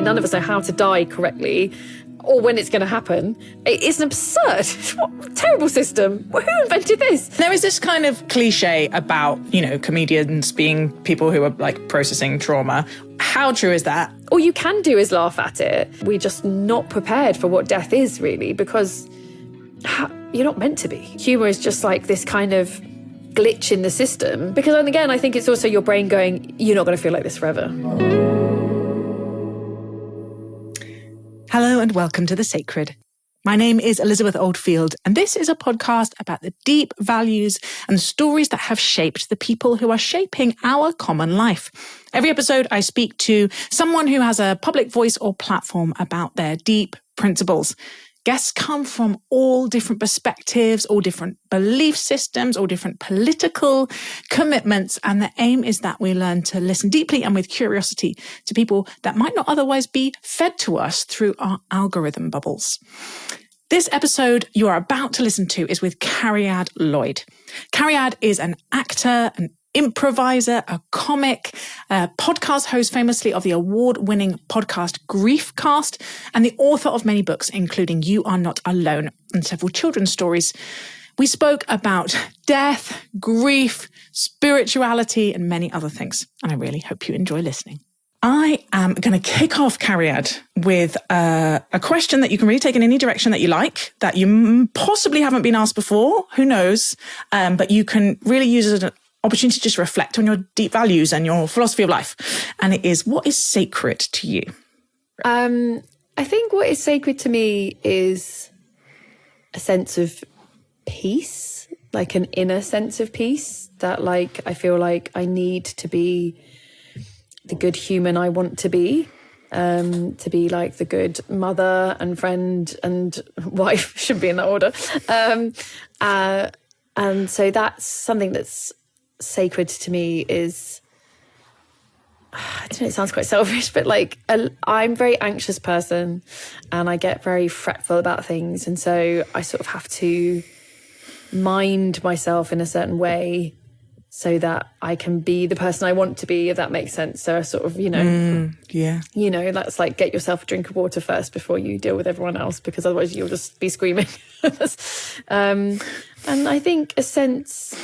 none of us know how to die correctly or when it's going to happen. It's an absurd, what a terrible system. Who invented this? There is this kind of cliche about, comedians being people who are like processing trauma. How true is that? All you can do is laugh at it. We're just not prepared for what death is, really, because you're not meant to be. Humour is just like this kind of glitch in the system. Because, and again, I think it's also your brain going, you're not going to feel like this forever. Hello and welcome to The Sacred. My name is Elizabeth Oldfield, and this is a podcast about the deep values and stories that have shaped the people who are shaping our common life. Every episode, I speak to someone who has a public voice or platform about their deep principles. Guests come from all different perspectives, all different belief systems, all different political commitments. And the aim is that we learn to listen deeply and with curiosity to people that might not otherwise be fed to us through our algorithm bubbles. This episode you are about to listen to is with Cariad Lloyd. Cariad is an actor, an improviser, a comic, a podcast host famously of the award-winning podcast Griefcast, and the author of many books, including You Are Not Alone and several children's stories. We spoke about death, grief, spirituality, and many other things, and I really hope you enjoy listening. I am going to kick off, Cariad, with a question that you can really take in any direction that you like, that you possibly haven't been asked before, who knows, but you can really use it as an opportunity to just reflect on your deep values and your philosophy of life. And it is, what is sacred to you? I think what is sacred to me is a sense of peace, like an inner sense of peace that I feel like I need to be the good human I want to be like the good mother and friend and wife, should be in that order. And so that's something that's sacred to me is, I don't know, it sounds quite selfish, but I'm a very anxious person and I get very fretful about things. And so I sort of have to mind myself in a certain way so that I can be the person I want to be, if that makes sense. So I sort of, that's like, get yourself a drink of water first before you deal with everyone else, because otherwise you'll just be screaming. And I think a sense,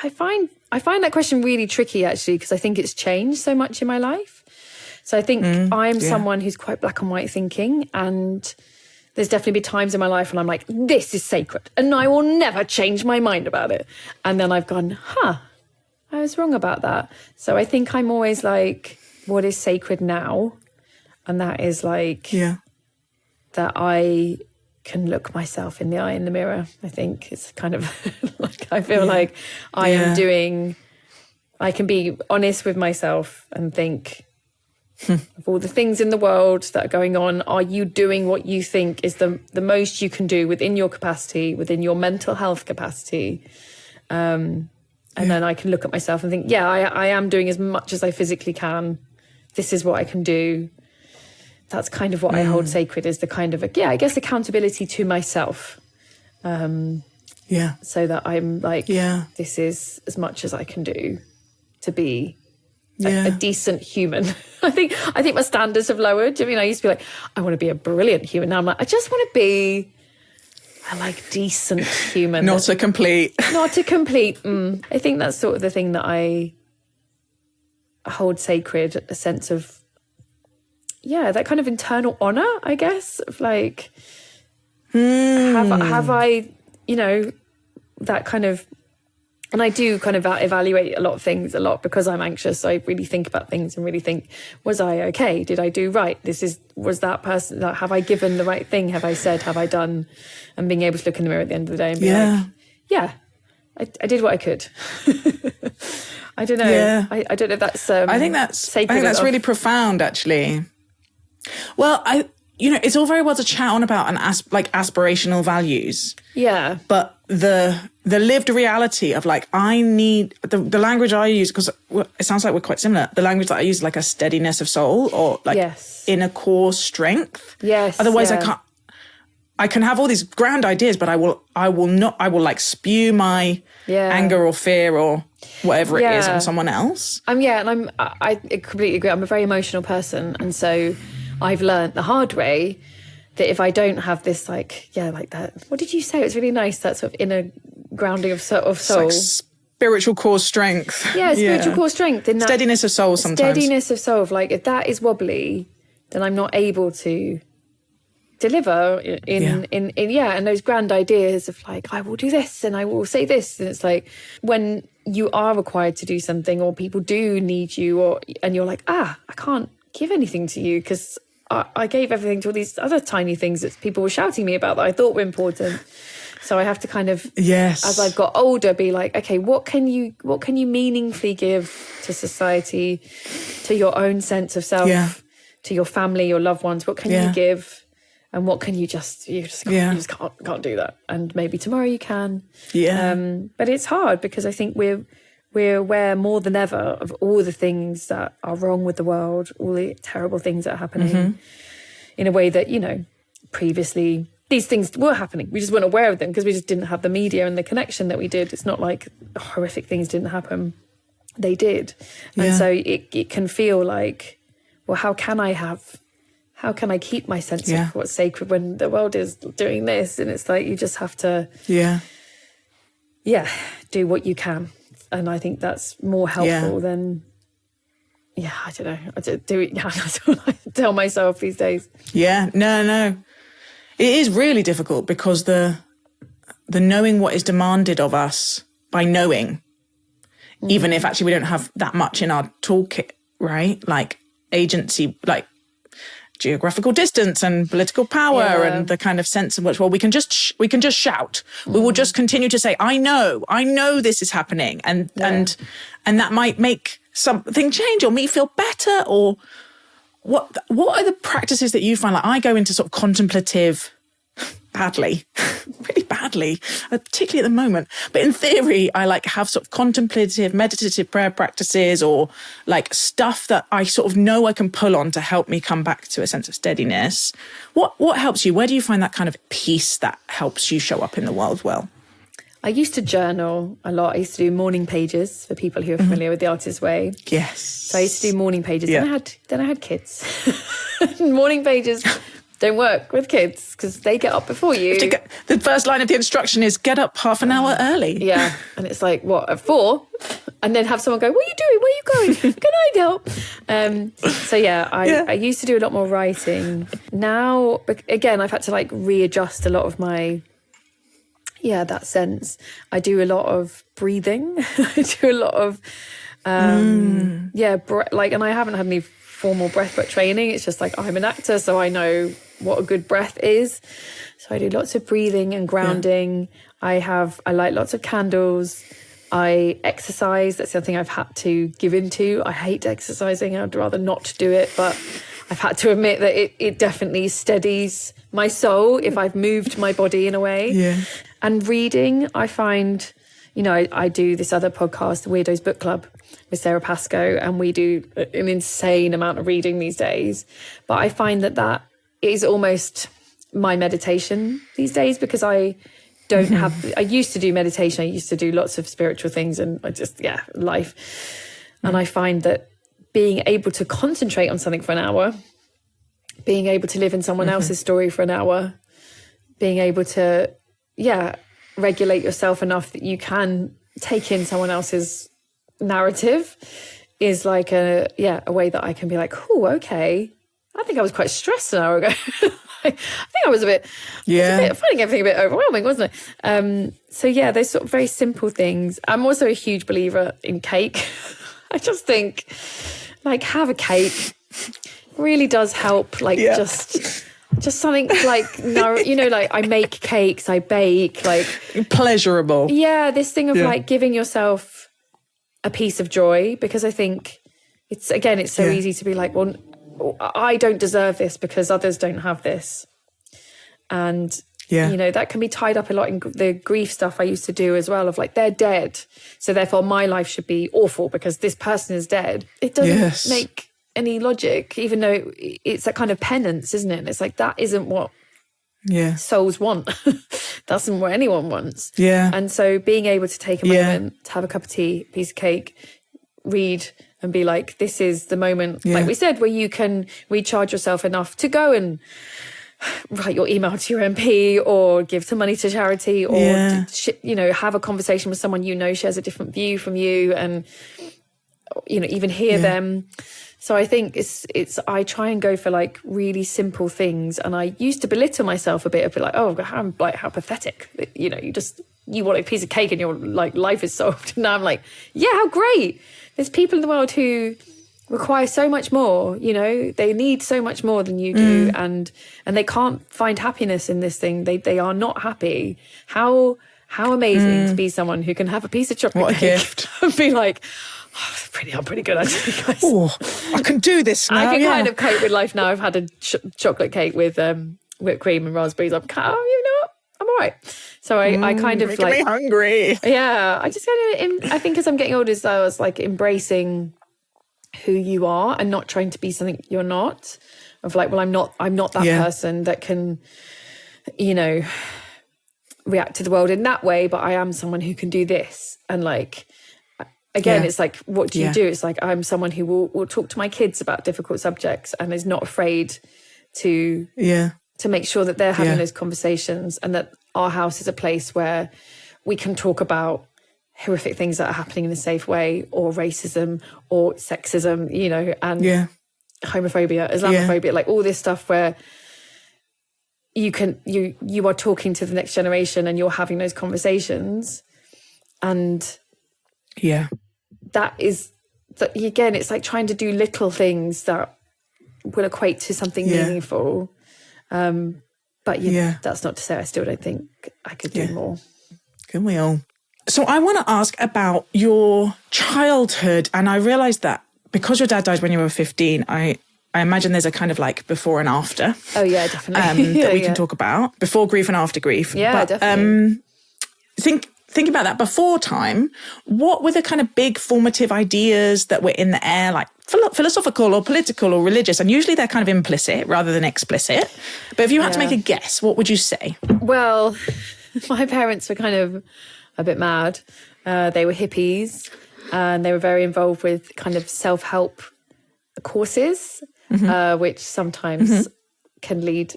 I find that question really tricky, actually, because I think it's changed so much in my life. So I think I'm someone who's quite black and white thinking, and there's definitely been times in my life when I'm like, this is sacred and I will never change my mind about it. And then I've gone, I was wrong about that. So I think I'm always like, what is sacred now? And that is that I can look myself in the eye in the mirror. I think it's kind of I feel like I can be honest with myself and think of all the things in the world that are going on. Are you doing what you think is the most you can do within your capacity, within your mental health capacity? And then I can look at myself and think, I am doing as much as I physically can. This is what I can do. That's kind of what I hold sacred, is the kind of, I guess, accountability to myself. So that I'm like, this is as much as I can do to be a decent human. I think my standards have lowered. I mean, I used to be like, I want to be a brilliant human. Now I'm like, I just want to be decent human. Not a complete. I think that's sort of the thing that I hold sacred, a sense of, that kind of internal honor, I guess, of like, have I, that kind of, and I do kind of evaluate a lot of things a lot because I'm anxious. So I really think about things and really think, was I okay? Did I do right? Was that person, have I given the right thing? Have I said, have I done? And being able to look in the mirror at the end of the day and be I did what I could. I don't know. Yeah. I don't know if that's I think that's really profound, actually. Well, it's all very well to chat on about aspirational values. Yeah. But the lived reality of I need the language I use, because it sounds like we're quite similar. The language that I use is like a steadiness of soul, or inner core strength. Yes. Otherwise, I can have all these grand ideas, but I will spew my anger or fear or whatever it is on someone else. I completely agree. I'm a very emotional person, and so I've learned the hard way that if I don't have this, like that, what did you say? It was really nice, that sort of inner grounding of soul. Like spiritual core strength. Yeah, spiritual core strength. In that steadiness of soul sometimes. Steadiness of soul. Like, if that is wobbly, then I'm not able to deliver and those grand ideas of like, I will do this and I will say this. And it's like, when you are required to do something, or people do need you, and you're like, I can't give anything to you because I gave everything to all these other tiny things that people were shouting me about that I thought were important. So I have to kind of, as I've got older, be like, okay, what can you meaningfully give to society, to your own sense of self, to your family, your loved ones? What can you give? And what can you just can't do that. And maybe tomorrow you can. Yeah. But it's hard because I think we're aware more than ever of all the things that are wrong with the world, all the terrible things that are happening in a way that, previously these things were happening. We just weren't aware of them because we just didn't have the media and the connection that we did. It's not like horrific things didn't happen. They did. And so it can feel like, well, how can I keep my sense of what's sacred when the world is doing this? And it's like, you just have to, do what you can. And I think that's more helpful than, I don't know. I just do it. Yeah, that's what I tell myself these days. Yeah, no. It is really difficult because the knowing what is demanded of us by knowing, even if actually we don't have that much in our toolkit, right? Like agency, like geographical distance and political power and the kind of sense in which, well, we can just shout. We will just continue to say, I know this is happening. And that might make something change or me feel better. Or what are the practices that you find? Like, I go into sort of contemplative badly, really badly, particularly at the moment. But in theory, I like have sort of contemplative, meditative prayer practices, or like stuff that I sort of know I can pull on to help me come back to a sense of steadiness. What helps you? Where do you find that kind of peace that helps you show up in the world well? I used to journal a lot. I used to do morning pages for people who are familiar with the Artist's Way. Yes. So I used to do morning pages. Yeah. Then I had kids. Morning pages don't work with kids because they get up before you. The first line of the instruction is get up half an hour early. Yeah. And it's like, what, at 4? And then have someone go, what are you doing? Where are you going? Can I help? I used to do a lot more writing. Now, again, I've had to like readjust a lot of my, that sense. I do a lot of breathing. I do a lot of, and I haven't had any formal breathwork training. It's just like, I'm an actor, so I know what a good breath is. So I do lots of breathing and grounding. I light lots of candles. I exercise. That's the other thing I've had to give into. I hate exercising. I'd rather not do it, but I've had to admit that it definitely steadies my soul if I've moved my body in a way. Yeah. And reading, I find, I do this other podcast, the Weirdos Book Club, with Sarah Pascoe, and we do an insane amount of reading these days. But I find that is almost my meditation these days, because I don't have, I used to do meditation, I used to do lots of spiritual things, and I just, life. And I find that being able to concentrate on something for an hour, being able to live in someone else's story for an hour, being able to, regulate yourself enough that you can take in someone else's narrative is like a way that I can be like, oh, okay. I think I was quite stressed an hour ago. I think I was finding everything a bit overwhelming, wasn't it? Those sort of very simple things. I'm also a huge believer in cake. I just think, like, have a cake really does help. Like, just something like, like I make cakes, I bake, like pleasurable. Yeah, this thing of like giving yourself a piece of joy, because I think it's so easy to be like, well, I don't deserve this because others don't have this. And, that can be tied up a lot in the grief stuff I used to do as well, of like, they're dead, so therefore my life should be awful because this person is dead. It doesn't make any logic, even though it's that kind of penance, isn't it? And it's like, that isn't what souls want. That's not what anyone wants. Yeah. And so being able to take a moment to have a cup of tea, piece of cake, read and be like, this is the moment, like we said, where you can recharge yourself enough to go and write your email to your MP or give some money to charity or, have a conversation with someone shares a different view from you and, even hear them. So I think I try and go for like really simple things. And I used to belittle myself a bit like, oh, how pathetic. You want a piece of cake and your like life is solved. And now I'm like, yeah, how great. There's people in the world who require so much more, they need so much more than you do. And they can't find happiness in this thing. They are not happy. How amazing to be someone who can have a piece of chocolate cake gift. and be like, I'm pretty good actually, guys. Oh, I can do this now. I can kind of cope with life now. I've had a chocolate cake with whipped cream and raspberries. I'm you know what? I'm all right. So I kind of making me hungry. Yeah, I just kind of, I think as I'm getting older, I was like embracing who you are and not trying to be something you're not. Of like, well, I'm not that person that can, react to the world in that way, but I am someone who can do this. And like, again, it's like, what do you do? It's like, I'm someone who will talk to my kids about difficult subjects and is not afraid to make sure that they're having those conversations, and that our house is a place where we can talk about horrific things that are happening in a safe way, or racism or sexism, and homophobia, Islamophobia, like all this stuff where you are talking to the next generation and you're having those conversations. And that is, again, it's like trying to do little things that will equate to something meaningful. But that's not to say I still don't think I could do more. Can we all? So I want to ask about your childhood. And I realised that because your dad died when you were 15, I imagine there's a kind of like before and after. Oh, yeah, definitely. That we can talk about. Before grief and after grief. Yeah, but, definitely. Think about that before time. What were the kind of big formative ideas that were in the air, like philosophical or political or religious? And usually they're kind of implicit rather than explicit. But if you had to make a guess, what would you say? Well, my parents were kind of a bit mad. They were hippies and they were very involved with kind of self-help courses, which sometimes can lead...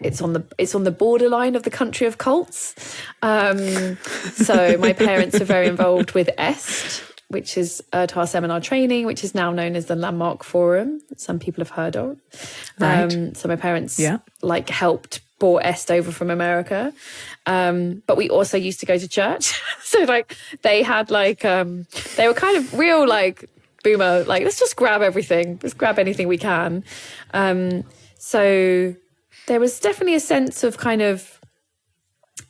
It's on the borderline of the country of cults. So my parents are very involved with EST, which is Earth Seminar Training, which is now known as the Landmark Forum, that some people have heard of. Right. So my parents helped brought EST over from America. But we also used to go to church. So like they had like they were kind of real like boomer, like let's just grab everything. Let's grab anything we can. So there was definitely a sense of kind of,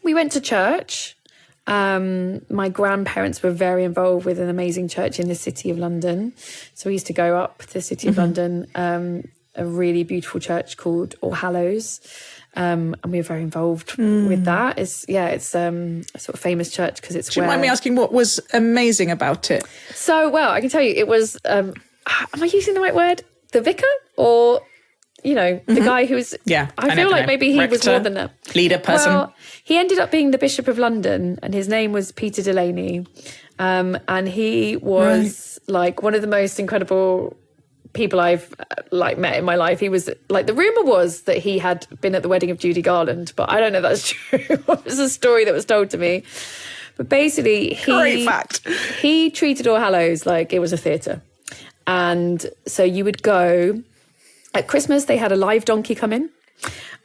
we went to church. My grandparents were very involved with an amazing church in the City of London. So we used to go up to the City of London, a really beautiful church called All Hallows. And we were very involved with that. It's a sort of famous church because it's Do you mind me asking what was amazing about it? So, well, I can tell you it was, am I using the right word? The vicar or... the guy who's... Yeah. I feel like maybe he rector, was more than that. Leader person. Well, he ended up being the Bishop of London and his name was Peter Delaney. And he was like one of the most incredible people I've met in my life. He was like, the rumour was that he had been at the wedding of Judy Garland, but I don't know if that's true. It was a story that was told to me. But basically, Great fact. He treated All Hallows like it was a theatre. And so you would go... At Christmas, they had a live donkey come in.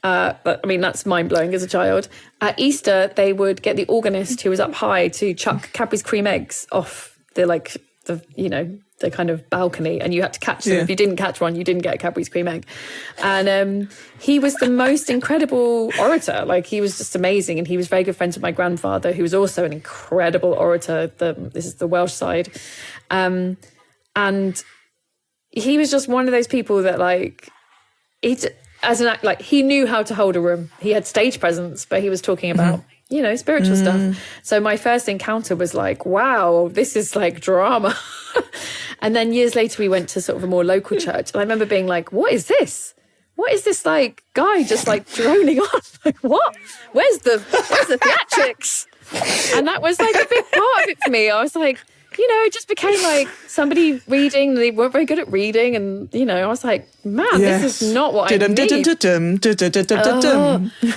But I mean, that's mind-blowing as a child. At Easter, they would get the organist who was up high to chuck Cadbury's cream eggs off the kind of balcony, and you had to catch them. If you didn't catch one, you didn't get a Cadbury's cream egg. And he was the most incredible orator. Like, he was just amazing. And he was very good friends with my grandfather, who was also an incredible orator. This is the Welsh side. And he was just one of those people that he knew how to hold a room. He had stage presence, but he was talking about, spiritual stuff. So my first encounter was like, wow, this is like drama. And then years later, we went to sort of a more local church. And I remember being like, what is this? What is this like guy just like droning on? Like, what? Where's the theatrics? And that was like a big part of it for me. I was like, it just became like somebody reading. They weren't very good at reading. And, I was like, man, this is not what I need.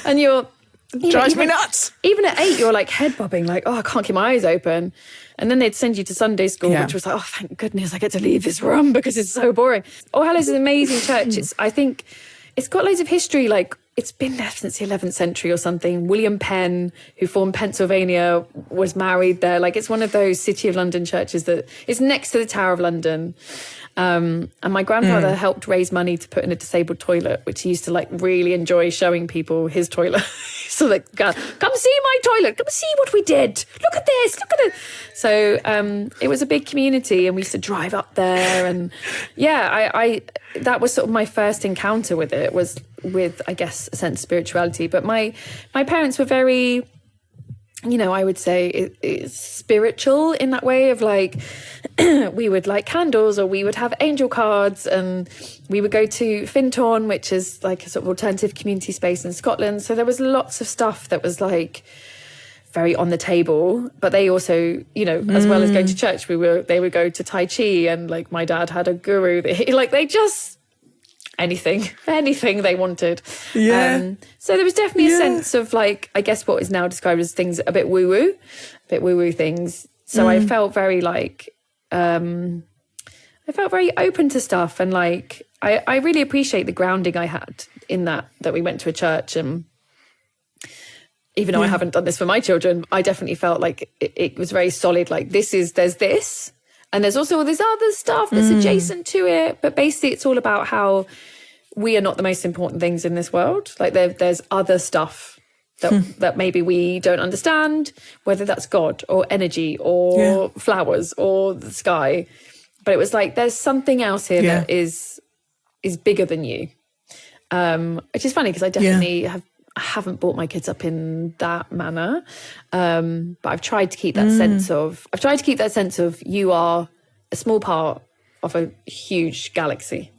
And you're... drives me nuts. Even at 8, you're like head bobbing, like, oh, I can't keep my eyes open. And then they'd send you to Sunday school, which was like, oh, thank goodness I get to leave this room because it's so boring. All Hallows is an amazing church. I think it's got loads of history. Like, it's been there since the 11th century or something. William Penn, who formed Pennsylvania, was married there. Like, it's one of those City of London churches that is next to the Tower of London. And my grandfather helped raise money to put in a disabled toilet, which he used to like really enjoy showing people his toilet. So like, come see my toilet, come see what we did. Look at this, look at it. So it was a big community, and we used to drive up there. And I that was sort of my first encounter with it, was with, I guess, a sense of spirituality. But my parents were very... I would say it's spiritual in that way of like, we would light candles, or we would have angel cards, and we would go to Fintorn, which is like a sort of alternative community space in Scotland. So there was lots of stuff that was like very on the table, but they also, as well as going to church, they would go to Tai Chi, and like my dad had a guru that they just... anything they wanted. So there was definitely a sense of like, I guess what is now described as things a bit woo-woo things. So I felt very like, I felt very open to stuff. And like, I really appreciate the grounding I had in that we went to a church. And even though I haven't done this for my children, I definitely felt like it was very solid. Like there's this. And there's also all this other stuff that's adjacent to it. But basically, it's all about how we are not the most important things in this world. Like there's other stuff that maybe we don't understand, whether that's God or energy or flowers or the sky. But it was like, there's something else here that is bigger than you. Which is funny because I definitely haven't brought my kids up in that manner, but I've tried to keep that sense of you are a small part of a huge galaxy,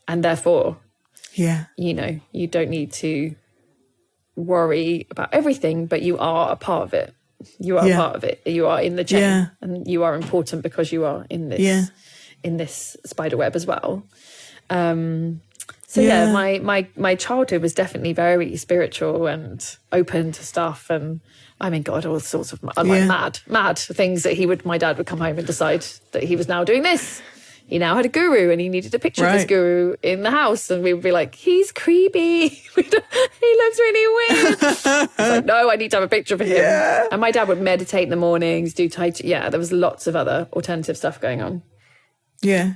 and therefore you don't need to worry about everything, but you are a part of it. You are a part of it. You are in the chain, and you are important because you are in this spider web as well. So my childhood was definitely very spiritual and open to stuff, and I mean, God, all sorts of mad things that my dad would come home and decide that he was now doing this. He now had a guru, and he needed a picture of this guru in the house, and we would be like, he's creepy. He looks really weird. It's like, no, I need to have a picture of him. Yeah. And my dad would meditate in the mornings, do Tai Chi. Yeah, there was lots of other alternative stuff going on. Yeah.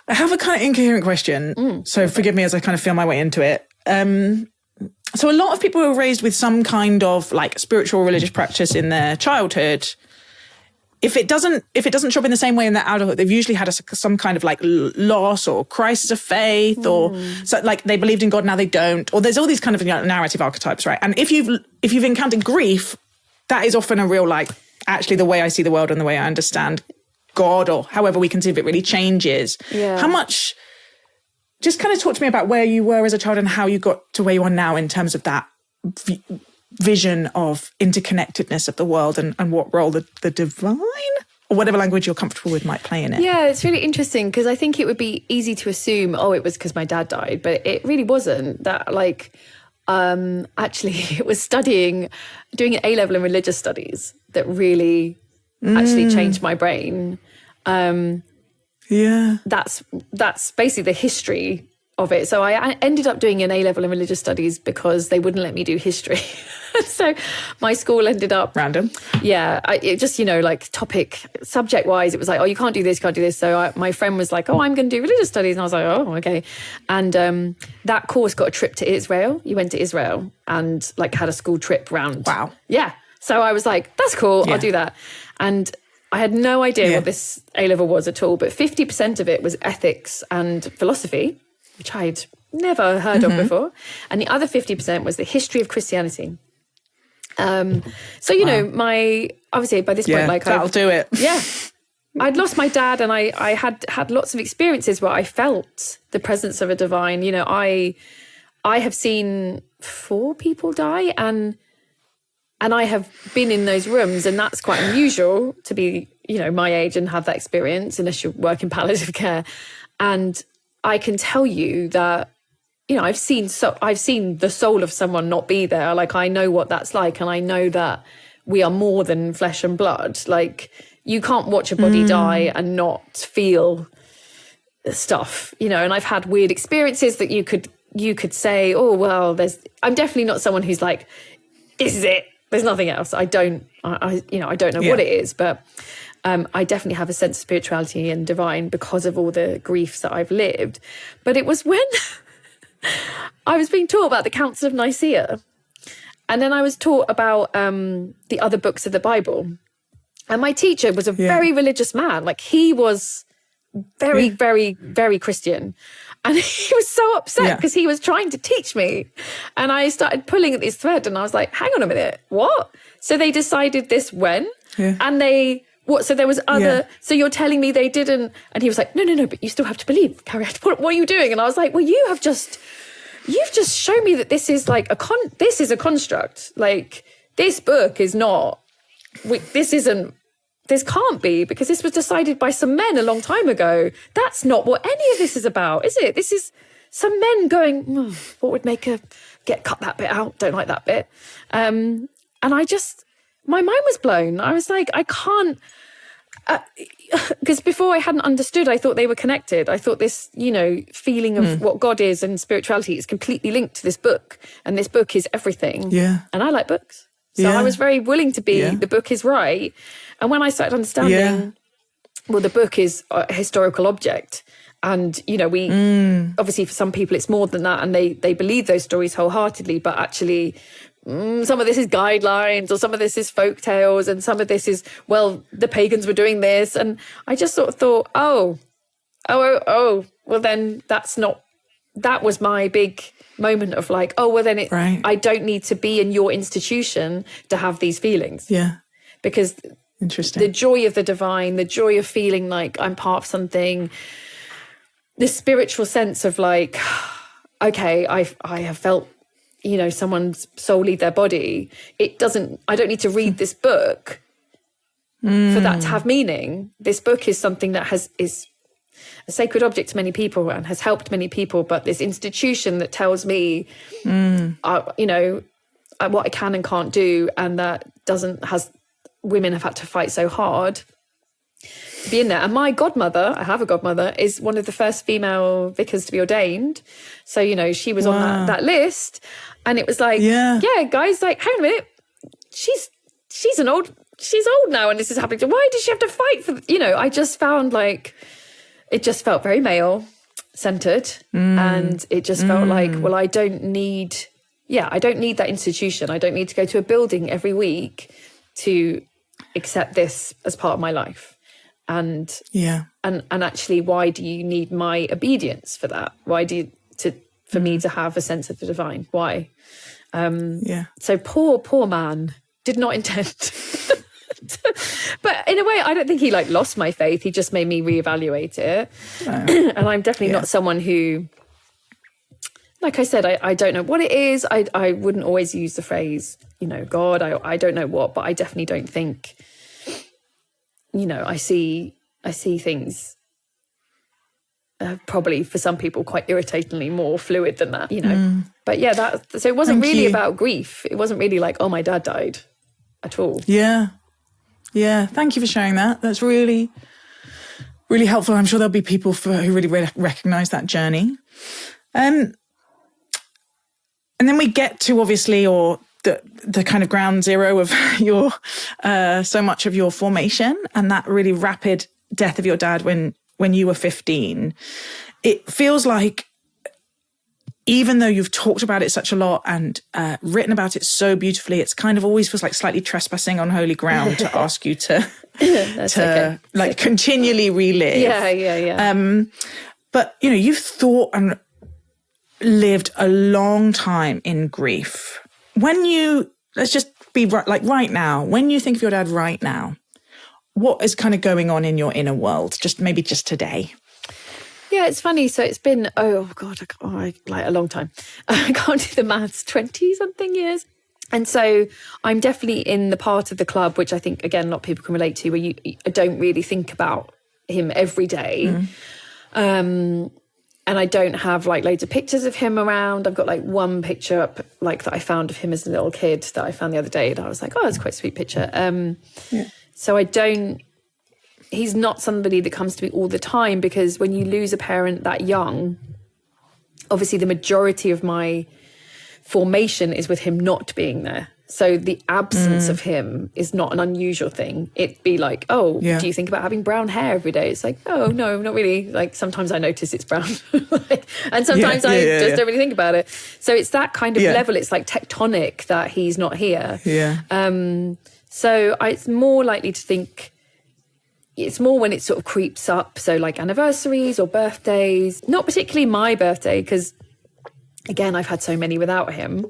I have a kind of incoherent question, so forgive me as I kind of feel my way into it. So a lot of people were raised with some kind of like spiritual or religious practice in their childhood. If it doesn't show up in the same way in their adulthood, they've usually had some kind of like loss or crisis of faith, or so like they believed in God, now they don't, or there's all these kind of narrative archetypes, right? And if you've encountered grief, that is often a real like, actually the way I see the world and the way I understand God, or however we conceive it, really changes. Yeah. How much, just kind of talk to me about where you were as a child and how you got to where you are now in terms of that vision of interconnectedness of the world, and what role the divine, or whatever language you're comfortable with, might play in it. Yeah, it's really interesting because I think it would be easy to assume, it was because my dad died, but it really wasn't. That like, actually it was doing an A-level in religious studies that really actually changed my brain. That's basically the history of it. So I ended up doing an A-level in religious studies because they wouldn't let me do history. So my school ended up... Random. Yeah. It just, like subject-wise, it was like, you can't do this, can't do this. So my friend was like, I'm going to do religious studies. And I was like, oh, okay. And that course got a trip to Israel. You went to Israel and like had a school trip round. Wow. Yeah. So I was like, that's cool. I'll do that. And I had no idea what this A-level was at all, but 50% of it was ethics and philosophy, which I'd never heard of before. And the other 50% was the history of Christianity. Obviously by this point, like that'll do it. Yeah. I'd lost my dad, and I had lots of experiences where I felt the presence of a divine. I have seen 4 people die, and And I have been in those rooms, and that's quite unusual to be, my age and have that experience unless you work in palliative care. And I can tell you that, I've seen the soul of someone not be there. Like, I know what that's like, and I know that we are more than flesh and blood. Like, you can't watch a body die and not feel stuff, and I've had weird experiences that you could say, oh, well, I'm definitely not someone who's like, this is it, there's nothing else. I don't know what it is, but I definitely have a sense of spirituality and divine because of all the griefs that I've lived. But it was when I was being taught about the Council of Nicaea, and then I was taught about the other books of the Bible. And my teacher was a very religious man. Like, he was very, very, very Christian. And he was so upset because he was trying to teach me. And I started pulling at this thread, and I was like, hang on a minute, what? So they decided this when? Yeah. And so there was other, so you're telling me they didn't, and he was like, no, but you still have to believe, Cariad, what are you doing? And I was like, well, you've just shown me that this is like this is a construct. Like, this book is not, this can't be, because this was decided by some men a long time ago. That's not what any of this is about, is it? This is some men going, what would make cut that bit out, don't like that bit. And my mind was blown. I was like, I can't, because before I hadn't understood, I thought they were connected. I thought this, feeling of what God is and spirituality is completely linked to this book. And this book is everything. Yeah. And I like books. So I was very willing to be, the book is right. And when I started understanding, well, the book is a historical object. And, obviously for some people it's more than that, and they believe those stories wholeheartedly, but actually some of this is guidelines, or some of this is folk tales, and some of this is, well, the pagans were doing this. And I just sort of thought, well then that was my big moment of like, I don't need to be in your institution to have these feelings. Yeah. Because the joy of the divine, the joy of feeling like I'm part of something, this spiritual sense of like, okay, I have felt, someone's soul leave their body. I don't need to read this book for that to have meaning. This book is something that is a sacred object to many people and has helped many people, but this institution that tells me, what I can and can't do, and that women have had to fight so hard to be in there. And my godmother, I have a godmother, is one of the first female vicars to be ordained. So, she was on that list. And it was like, guys, like, hang on a minute. She's old now, and this is happening. Why did she have to fight for, I just found like, it just felt very male-centered. And it just felt like, well, I don't need that institution. I don't need to go to a building every week to accept this as part of my life. And actually, why do you need my obedience for that? Why do you, for me to have a sense of the divine? Why? So poor man did not intend. But in a way, I don't think he like lost my faith. He just made me reevaluate it. And I'm definitely not someone who, like I said, I don't know what it is. I wouldn't always use the phrase, God, I don't know what, but I definitely don't think, I see things probably for some people quite irritatingly more fluid than that, But so it wasn't really about grief. It wasn't really like, oh, my dad died at all. Yeah. Yeah. Thank you for sharing that. That's really, really helpful. I'm sure there'll be people who really recognize that journey. And then we get to obviously, or the kind of ground zero of your, so much of your formation, and that really rapid death of your dad when you were 15. It feels like, even though you've talked about it such a lot and written about it so beautifully, it's kind of always feels like slightly trespassing on holy ground to ask you to continually relive. Yeah. But you've thought and lived a long time in grief. Let's just be right now, when you think of your dad right now, what is kind of going on in your inner world? Maybe just today. Yeah, it's funny. So it's been, a long time. I can't do the maths, 20-something years. And so I'm definitely in the part of the club, which I think, again, a lot of people can relate to, where you don't really think about him every day. And I don't have like loads of pictures of him around. I've got like one picture up like that I found of him as a little kid that I found the other day that I was like, oh, that's quite a sweet picture. So he's not somebody that comes to me all the time, because when you lose a parent that young, obviously the majority of my formation is with him not being there. So the absence of him is not an unusual thing. It'd be like, do you think about having brown hair every day? It's like, oh, no, not really. Like sometimes I notice it's brown and sometimes I just don't really think about it. So it's that kind of level. It's like tectonic that he's not here. So it's more likely to think, it's more when it sort of creeps up. So like anniversaries or birthdays, not particularly my birthday, because again, I've had so many without him.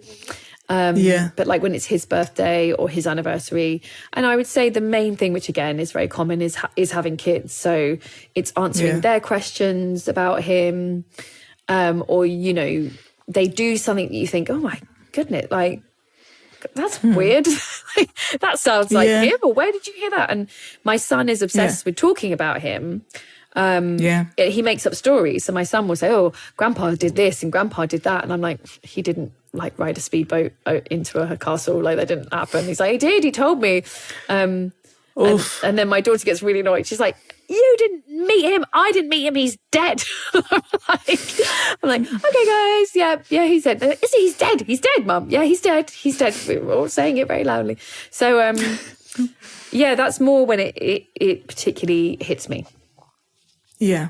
But like when it's his birthday or his anniversary. And I would say the main thing, which again is very common, is having kids. So it's answering their questions about him, or, you know, they do something that you think, oh my goodness, like, that's weird. That sounds like him, or where did you hear that? And my son is obsessed with talking about him. He makes up stories. So my son will say, oh, grandpa did this and grandpa did that. And I'm like, he didn't like ride a speedboat into a castle. Like that didn't happen. He's like, he did, he told me. And then my daughter gets really annoyed. She's like, you didn't meet him. I didn't meet him. He's dead. I'm like, okay, guys. Yeah, he's dead. Is he? He's dead. He's dead, Mum. Yeah, he's dead. He's dead. We're all saying it very loudly. So, that's more when it particularly hits me. Yeah.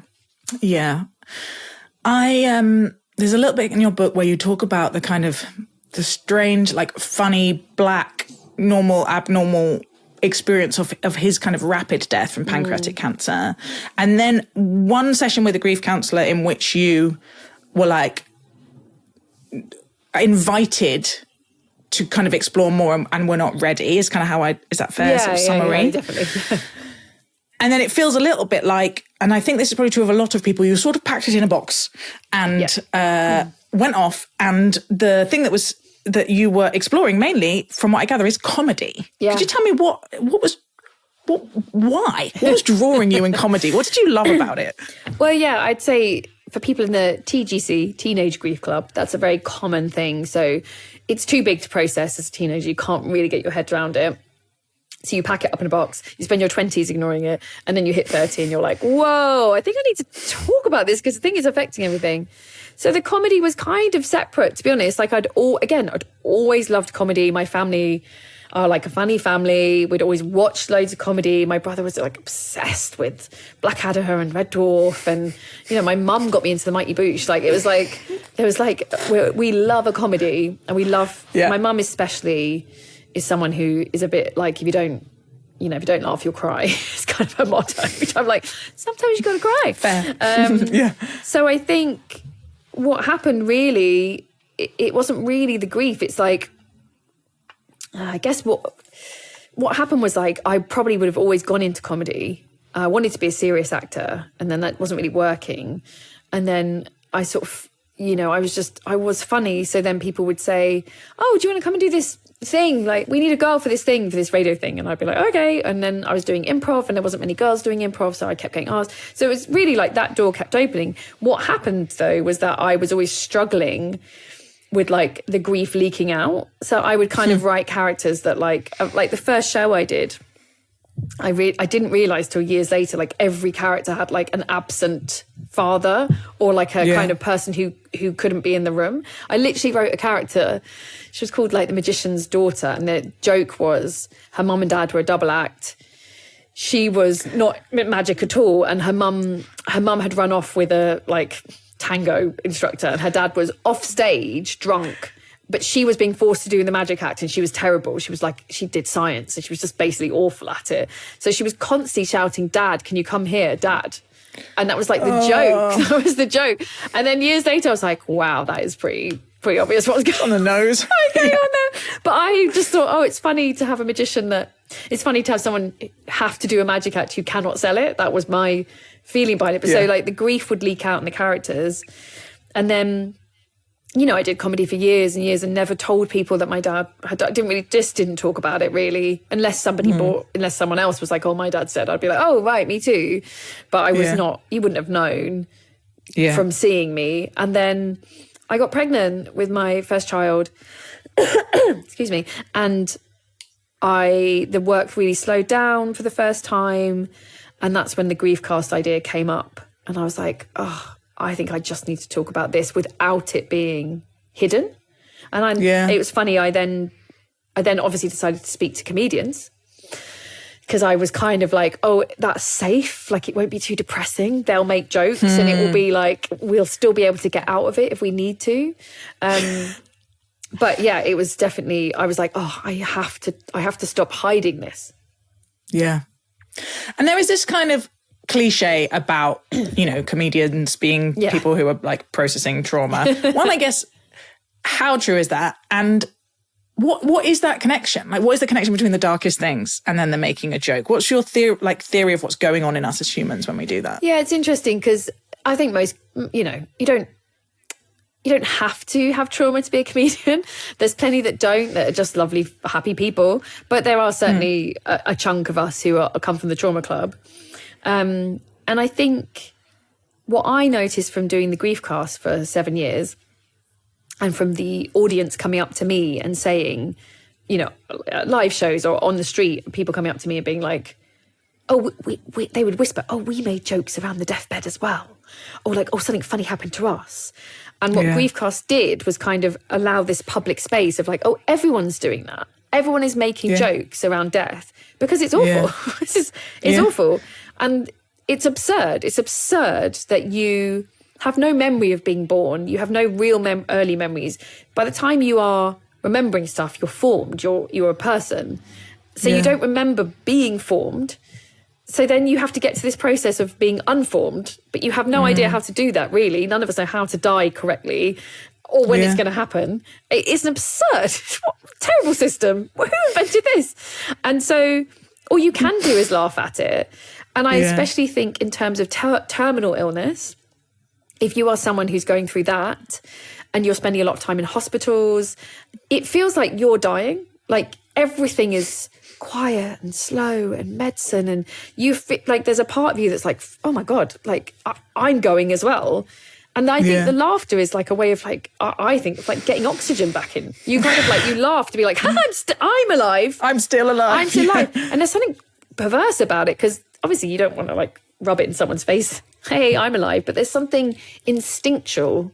There's a little bit in your book where you talk about the kind of the strange, like funny, black, normal, abnormal experience of his kind of rapid death from pancreatic cancer. And then one session with a grief counsellor in which you were like invited to kind of explore more and we're not ready is kind of how is that fair sort of summary? Yeah, definitely. And then it feels a little bit like, and I think this is probably true of a lot of people, you sort of packed it in a box and went off. And the thing that you were exploring mainly, from what I gather, is comedy. Yeah. Could you tell me why? What was drawing you in comedy? What did you love about it? Well, yeah, I'd say for people in the TGC, Teenage Grief Club, that's a very common thing. So it's too big to process as a teenager. You can't really get your head around it. So you pack it up in a box, you spend your 20s ignoring it, and then you hit 30 and you're like, whoa, I think I need to talk about this because the thing is affecting everything. So the comedy was kind of separate, to be honest. Like I'd always loved comedy. My family are like a funny family. We'd always watched loads of comedy. My brother was like obsessed with Blackadder and Red Dwarf. And, you know, my mum got me into the Mighty Boosh. Like, it was like, we love a comedy and we love, my mum especially is someone who is a bit like, if you don't laugh, you'll cry. It's kind of her motto, which I'm like, sometimes you got to cry. Fair. So I think what happened really, it wasn't really the grief. It's like, I guess what happened was like, I probably would have always gone into comedy. I wanted to be a serious actor, and then that wasn't really working. And then I sort of, you know, I was funny. So then people would say, oh, do you want to come and do this thing? Like, we need a girl for this radio thing. And I'd be like, okay. And then I was doing improv and there wasn't many girls doing improv. So I kept getting asked. So it was really like that door kept opening. What happened though, was that I was always struggling with like the grief leaking out. So I would kind of write characters that like the first show I did, I didn't realize till years later, like every character had like an absent father or like a kind of person who couldn't be in the room. I literally wrote a character. She was called like the magician's daughter. And the joke was her mum and dad were a double act. She was not magic at all. And her mum had run off with a like tango instructor and her dad was off stage drunk. But she was being forced to do the magic act and she was terrible. She was like, she did science and she was just basically awful at it. So she was constantly shouting, Dad, can you come here, Dad? And that was like the joke. That was the joke. And then years later, I was like, wow, that is pretty obvious what's going on the nose. on there. But I just thought, it's funny to have a magician it's funny to have someone have to do a magic act who cannot sell it. That was my feeling behind it. But so like the grief would leak out in the characters. And then I did comedy for years and years and never told people that my dad had died. Didn't talk about it really, unless someone else was like, oh, my dad's dead. I'd be like, oh, right, me too. But I was not, you wouldn't have known from seeing me. And then I got pregnant with my first child, excuse me, and the work really slowed down for the first time. And that's when the Griefcast idea came up. And I was like, oh, I think I just need to talk about this without it being hidden. And it was funny. I then obviously decided to speak to comedians because I was kind of like, oh, that's safe. Like, it won't be too depressing. They'll make jokes and it will be like, we'll still be able to get out of it if we need to. But yeah, it was definitely, I was like, oh, I have to stop hiding this. Yeah. And there is this kind of cliche about, comedians being people who are like processing trauma. One, I guess, how true is that? And what is that connection? Like, what is the connection between the darkest things and then the making a joke? What's your theory of what's going on in us as humans when we do that? Yeah, it's interesting because I think most, you don't have to have trauma to be a comedian. There's plenty that don't, that are just lovely, happy people. But there are certainly a chunk of us who come from the trauma club. And I think what I noticed from doing the Griefcast for 7 years and from the audience coming up to me and saying, live shows or on the street, people coming up to me and being like, oh, they would whisper, oh, we made jokes around the deathbed as well. Or like, oh, something funny happened to us. And what Griefcast did was kind of allow this public space of like, oh, everyone's doing that. Everyone is making jokes around death because it's awful. Yeah. It's awful. And it's absurd. It's absurd that you have no memory of being born. You have no real early memories. By the time you are remembering stuff, you're formed. You're a person. So you don't remember being formed. So then you have to get to this process of being unformed, but you have no idea how to do that, really. None of us know how to die correctly or when it's going to happen. It's an absurd, terrible system. Who invented this? And so all you can do is laugh at it. And I especially think in terms of terminal illness, if you are someone who's going through that and you're spending a lot of time in hospitals, it feels like you're dying. Like everything is quiet and slow and medicine, and you feel like there's a part of you that's like, oh my God, like I'm going as well. And I think the laughter is like a way of like, I think it's like getting oxygen back in. You kind of like, you laugh to be like, I'm alive. I'm still alive. I'm still alive. And there's something perverse about it because obviously you don't want to like rub it in someone's face. Hey, I'm alive. But there's something instinctual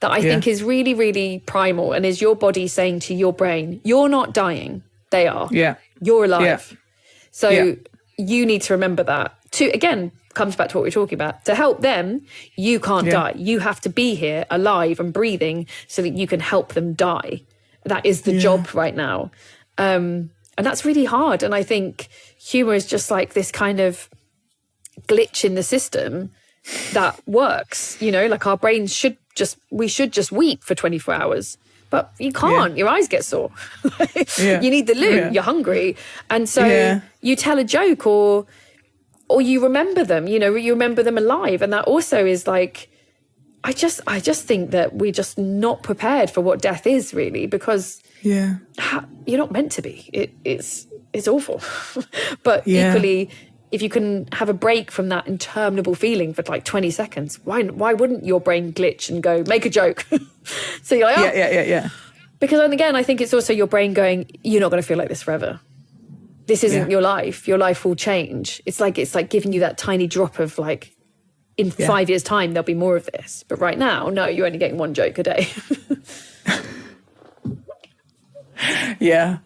that I think is really, really primal and is your body saying to your brain, you're not dying. They are. Yeah. You're alive. Yeah. So you need to remember that. Again, comes back to what we're talking about. To help them, you can't die. You have to be here alive and breathing so that you can help them die. That is the job right now. And that's really hard. And I think humour is just like this kind of glitch in the system that works. Like our brains we should just weep for 24 hours. But you can't. Your eyes get sore. You need the loo. You're hungry. And so you tell a joke or you remember them, you remember them alive. And that also is like, I just think that we're just not prepared for what death is really, because you're not meant to be. It's awful. But equally, if you can have a break from that interminable feeling for like 20 seconds, why wouldn't your brain glitch and go, make a joke? So you're like, yeah. Because then again, I think it's also your brain going, you're not going to feel like this forever. This isn't your life. Your life will change. It's like giving you that tiny drop of like, in 5 years' time, there'll be more of this. But right now, no, you're only getting one joke a day. Yeah.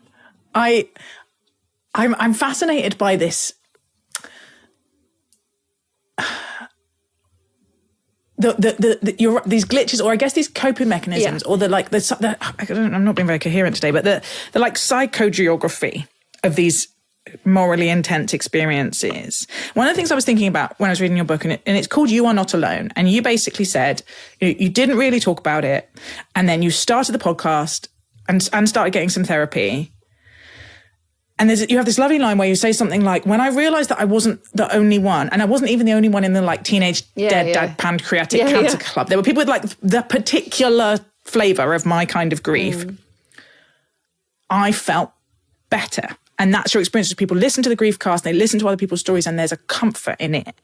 I'm fascinated by this. These glitches, or I guess these coping mechanisms, or I'm not being very coherent today, but the like psychogeography of these morally intense experiences. One of the things I was thinking about when I was reading your book, and it's called You Are Not Alone, and you basically said you didn't really talk about it, and then you started the podcast and started getting some therapy. And you have this lovely line where you say something like, when I realized that I wasn't the only one, and I wasn't even the only one in the like teenage dad pancreatic cancer club. There were people with like the particular flavour of my kind of grief, I felt better. And that's your experience. People listen to the Griefcast, they listen to other people's stories, and there's a comfort in it.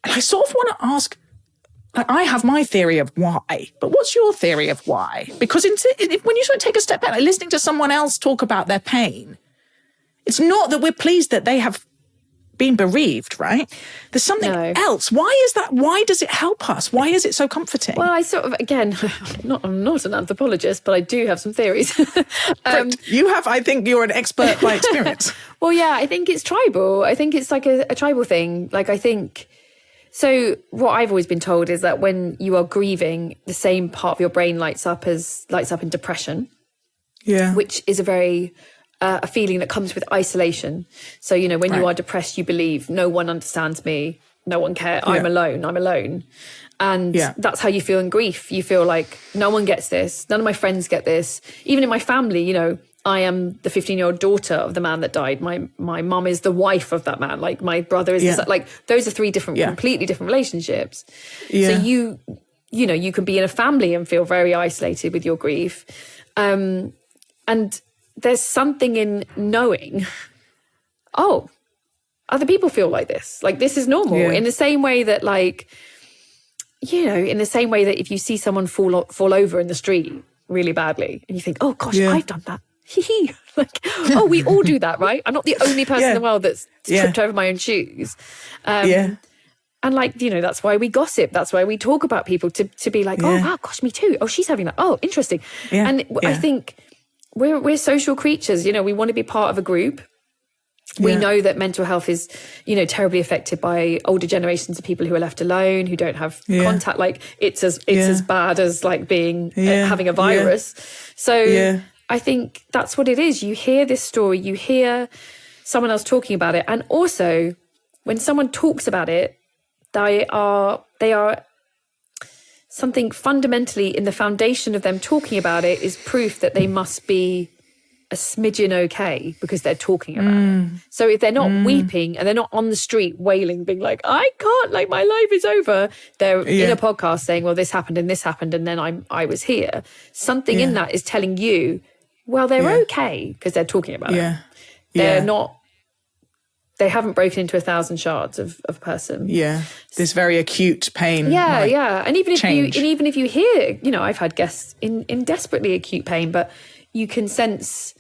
And I sort of want to ask, like, I have my theory of why, but what's your theory of why? Because when you sort of take a step back, like listening to someone else talk about their pain, it's not that we're pleased that they have been bereaved, right? There's something else. Why is that? Why does it help us? Why is it so comforting? Well, I sort of, again, I'm not an anthropologist, but I do have some theories. You have, I think you're an expert by experience. Well, yeah, I think it's tribal. I think it's like a tribal thing. Like, I think, so what I've always been told is that when you are grieving, the same part of your brain lights up in depression. Yeah. Which is a feeling that comes with isolation. So, when you are depressed, you believe no one understands me, no one cares, I'm alone. And that's how you feel in grief. You feel like no one gets this, none of my friends get this. Even in my family, I am the 15-year-old daughter of the man that died. My mum is the wife of that man. Like, my brother is like, those are three completely different relationships. Yeah. So you can be in a family and feel very isolated with your grief. And there's something in knowing, other people feel like this. Like, this is normal. Yeah. In the same way that, if you see someone fall over in the street really badly and you think, oh gosh, I've done that. Like, we all do that, right? I'm not the only person in the world that's tripped over my own shoes. And that's why we gossip. That's why we talk about people to be like, oh, wow, gosh, me too. Oh, she's having that. Oh, interesting. Yeah. And I think we're social creatures. We want to be part of a group. We know that mental health is, terribly affected by older generations of people who are left alone, who don't have contact. Like, it's as bad as like being having a virus. So I think that's what it is. You hear this story, you hear someone else talking about it, and also when someone talks about it, they are something fundamentally in the foundation of them talking about it is proof that they must be a smidgen okay because they're talking about it. So if they're not weeping and they're not on the street wailing, being like, I can't, like, my life is over, they're in a podcast saying, well, this happened and then I was here. Something in that is telling you, well, they're okay because they're talking about it. They're not, they haven't broken into 1,000 shards of a person. Yeah. This very acute pain. Yeah. And even if you hear, I've had guests in desperately acute pain, but you can sense,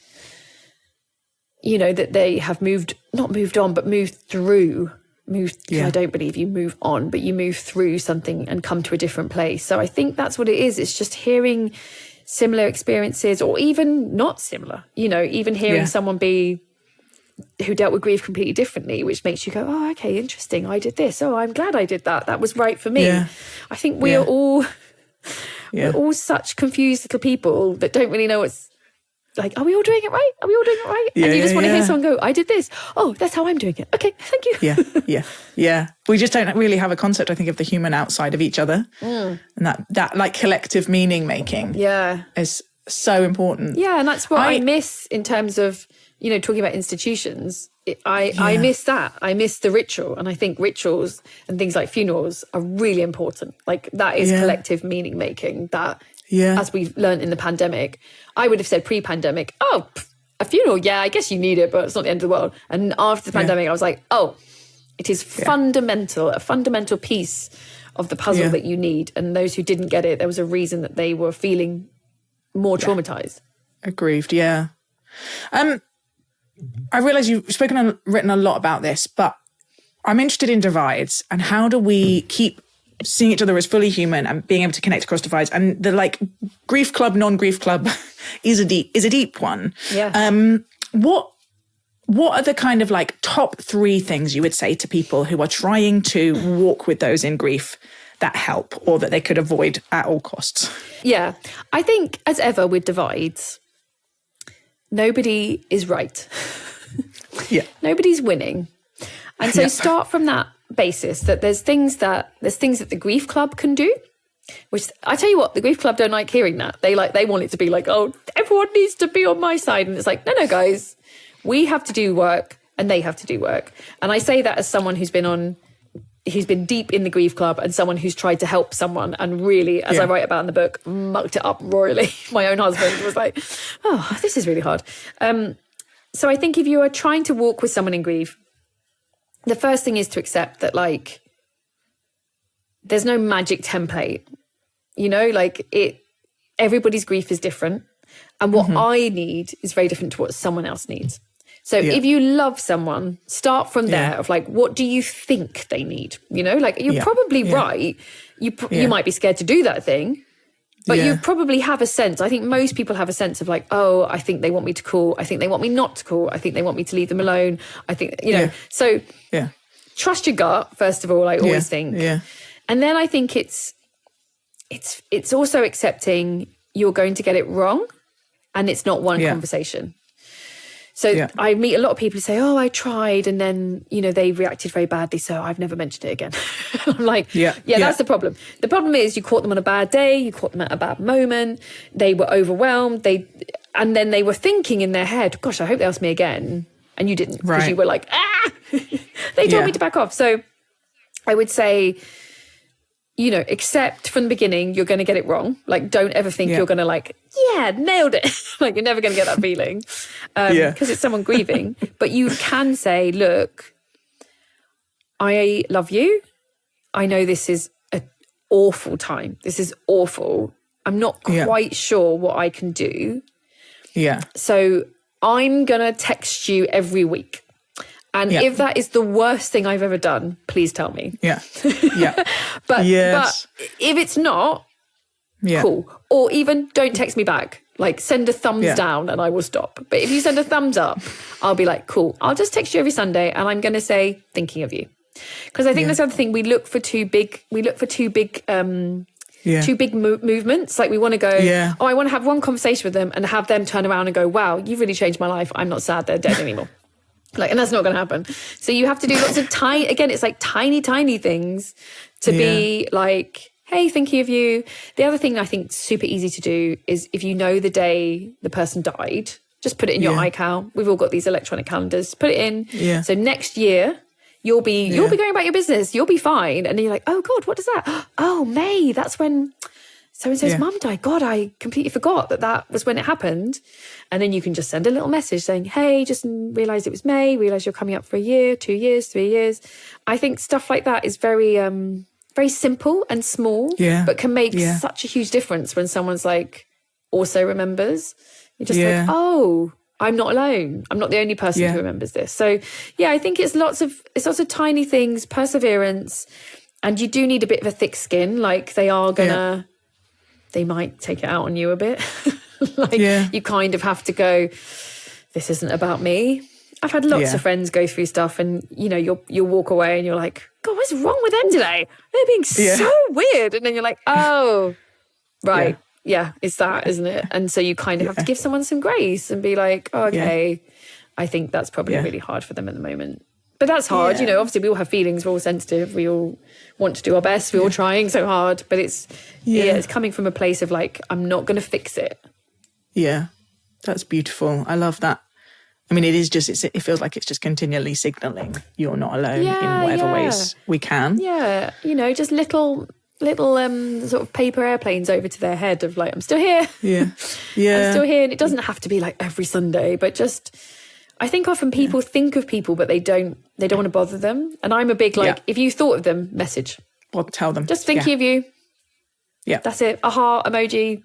that they have not moved on, but moved through. I don't believe you move on, but you move through something and come to a different place. So I think that's what it is. It's just hearing similar experiences, or even not similar, even hearing someone who dealt with grief completely differently, which makes you go, oh, okay, interesting. I did this. Oh, I'm glad I did that. That was right for me. Yeah. I think we're all such confused little people that don't really know what's like, are we all doing it right? Are we all doing it right? And you just want to hear someone go, I did this. Oh, that's how I'm doing it. Okay, thank you. Yeah. We just don't really have a concept, I think, of the human outside of each other. And that like collective meaning making is so important. Yeah, and that's what I miss in terms of, talking about institutions. I miss that. I miss the ritual. And I think rituals and things like funerals are really important. Like, that is collective meaning making that, as we've learned in the pandemic, I would have said pre-pandemic, a funeral, I guess you need it, but it's not the end of the world. And after the pandemic, I was like, it is fundamental, a fundamental piece of the puzzle that you need. And those who didn't get it, there was a reason that they were feeling more traumatized. Aggrieved, I realise you've spoken and written a lot about this, but I'm interested in divides and how do we keep seeing each other as fully human and being able to connect across divides. And the grief club, non-grief club is a deep one. Yeah. What are the kind of top 3 things you would say to people who are trying to walk with those in grief that help or that they could avoid at all costs? Yeah, I think as ever with divides, nobody is right. Nobody's winning. And so start from that basis that there's things that the grief club can do, which I tell you what, the grief club don't like hearing that. They want it to be like, oh, everyone needs to be on my side. And it's like, no, guys, we have to do work and they have to do work. And I say that as someone who's been on who's been deep in the grief club and someone who's tried to help someone and really, as I write about in the book, mucked it up royally. My own husband was like, oh, this is really hard. So I think if you are trying to walk with someone in grief, the first thing is to accept that, like, there's no magic template, everybody's grief is different. And what I need is very different to what someone else needs. So if you love someone, start from there of like, what do you think they need? You're probably right. You might be scared to do that thing, but you probably have a sense. I think most people have a sense of like, oh, I think they want me to call. I think they want me not to call. I think they want me to leave them alone. I think, so trust your gut, first of all, I always think. Yeah. And then I think it's also accepting you're going to get it wrong and it's not one conversation. So I meet a lot of people who say, oh, I tried. And then, they reacted very badly. So I've never mentioned it again. I'm like, that's the problem. The problem is you caught them on a bad day. You caught them at a bad moment. They were overwhelmed. And then they were thinking in their head, gosh, I hope they ask me again. And you didn't, because you were like, they told me to back off. So I would say, accept from the beginning, you're going to get it wrong. Like, don't ever think you're going to nailed it. Like, you're never going to get that feeling because it's someone grieving. But you can say, look, I love you. I know this is an awful time. This is awful. I'm not quite sure what I can do. Yeah. So I'm going to text you every week. And if that is the worst thing I've ever done, please tell me. Yeah. Yeah. But if it's not, cool. Or even don't text me back. Like, send a thumbs down and I will stop. But if you send a thumbs up, I'll be like, cool. I'll just text you every Sunday and I'm going to say, thinking of you. Because I think that's the other thing. We look for too big movements. Like, we want to go, oh, I want to have one conversation with them and have them turn around and go, wow, you've really changed my life. I'm not sad they're dead anymore. Like, and that's not going to happen. So you have to do lots of tiny things to be like, hey, thinking of you. The other thing I think super easy to do is if you know the day the person died, just put it in your iCal. We've all got these electronic calendars. Put it in. Yeah. So next year, you'll be going about your business. You'll be fine. And then you're like, oh God, what is that? Oh, May, that's when so-and-so's mum died. God, I completely forgot that was when it happened. And then you can just send a little message saying, hey, just realised it was May, realised you're coming up for a year, 2 years, 3 years. I think stuff like that is very, very simple and small, but can make such a huge difference when someone's like, also remembers. You're just like, oh, I'm not alone. I'm not the only person who remembers this. So I think it's lots of tiny things, perseverance, and you do need a bit of a thick skin. Like, they might take it out on you a bit. You kind of have to go, this isn't about me. I've had lots of friends go through stuff and, you'll walk away and you're like, God, what's wrong with them today? They're being so weird. And then you're like, oh, right. Yeah, it's that, isn't it? And so you kind of have to give someone some grace and be like, oh, okay, I think that's probably really hard for them at the moment. But that's hard, obviously we all have feelings, we're all sensitive, we all want to do our best, we're all trying so hard, but it's coming from a place of like, I'm not going to fix it. Yeah, that's beautiful. I love that. I mean, it feels like it's just continually signalling you're not alone in whatever ways we can. Yeah, just little sort of paper airplanes over to their head of like, I'm still here. Yeah. I'm still here. And it doesn't have to be like every Sunday, but just, I think often people think of people, but they don't want to bother them. And I'm a big if you thought of them, message. Well, tell them. Just thinking of you. Yeah. That's it. A heart emoji.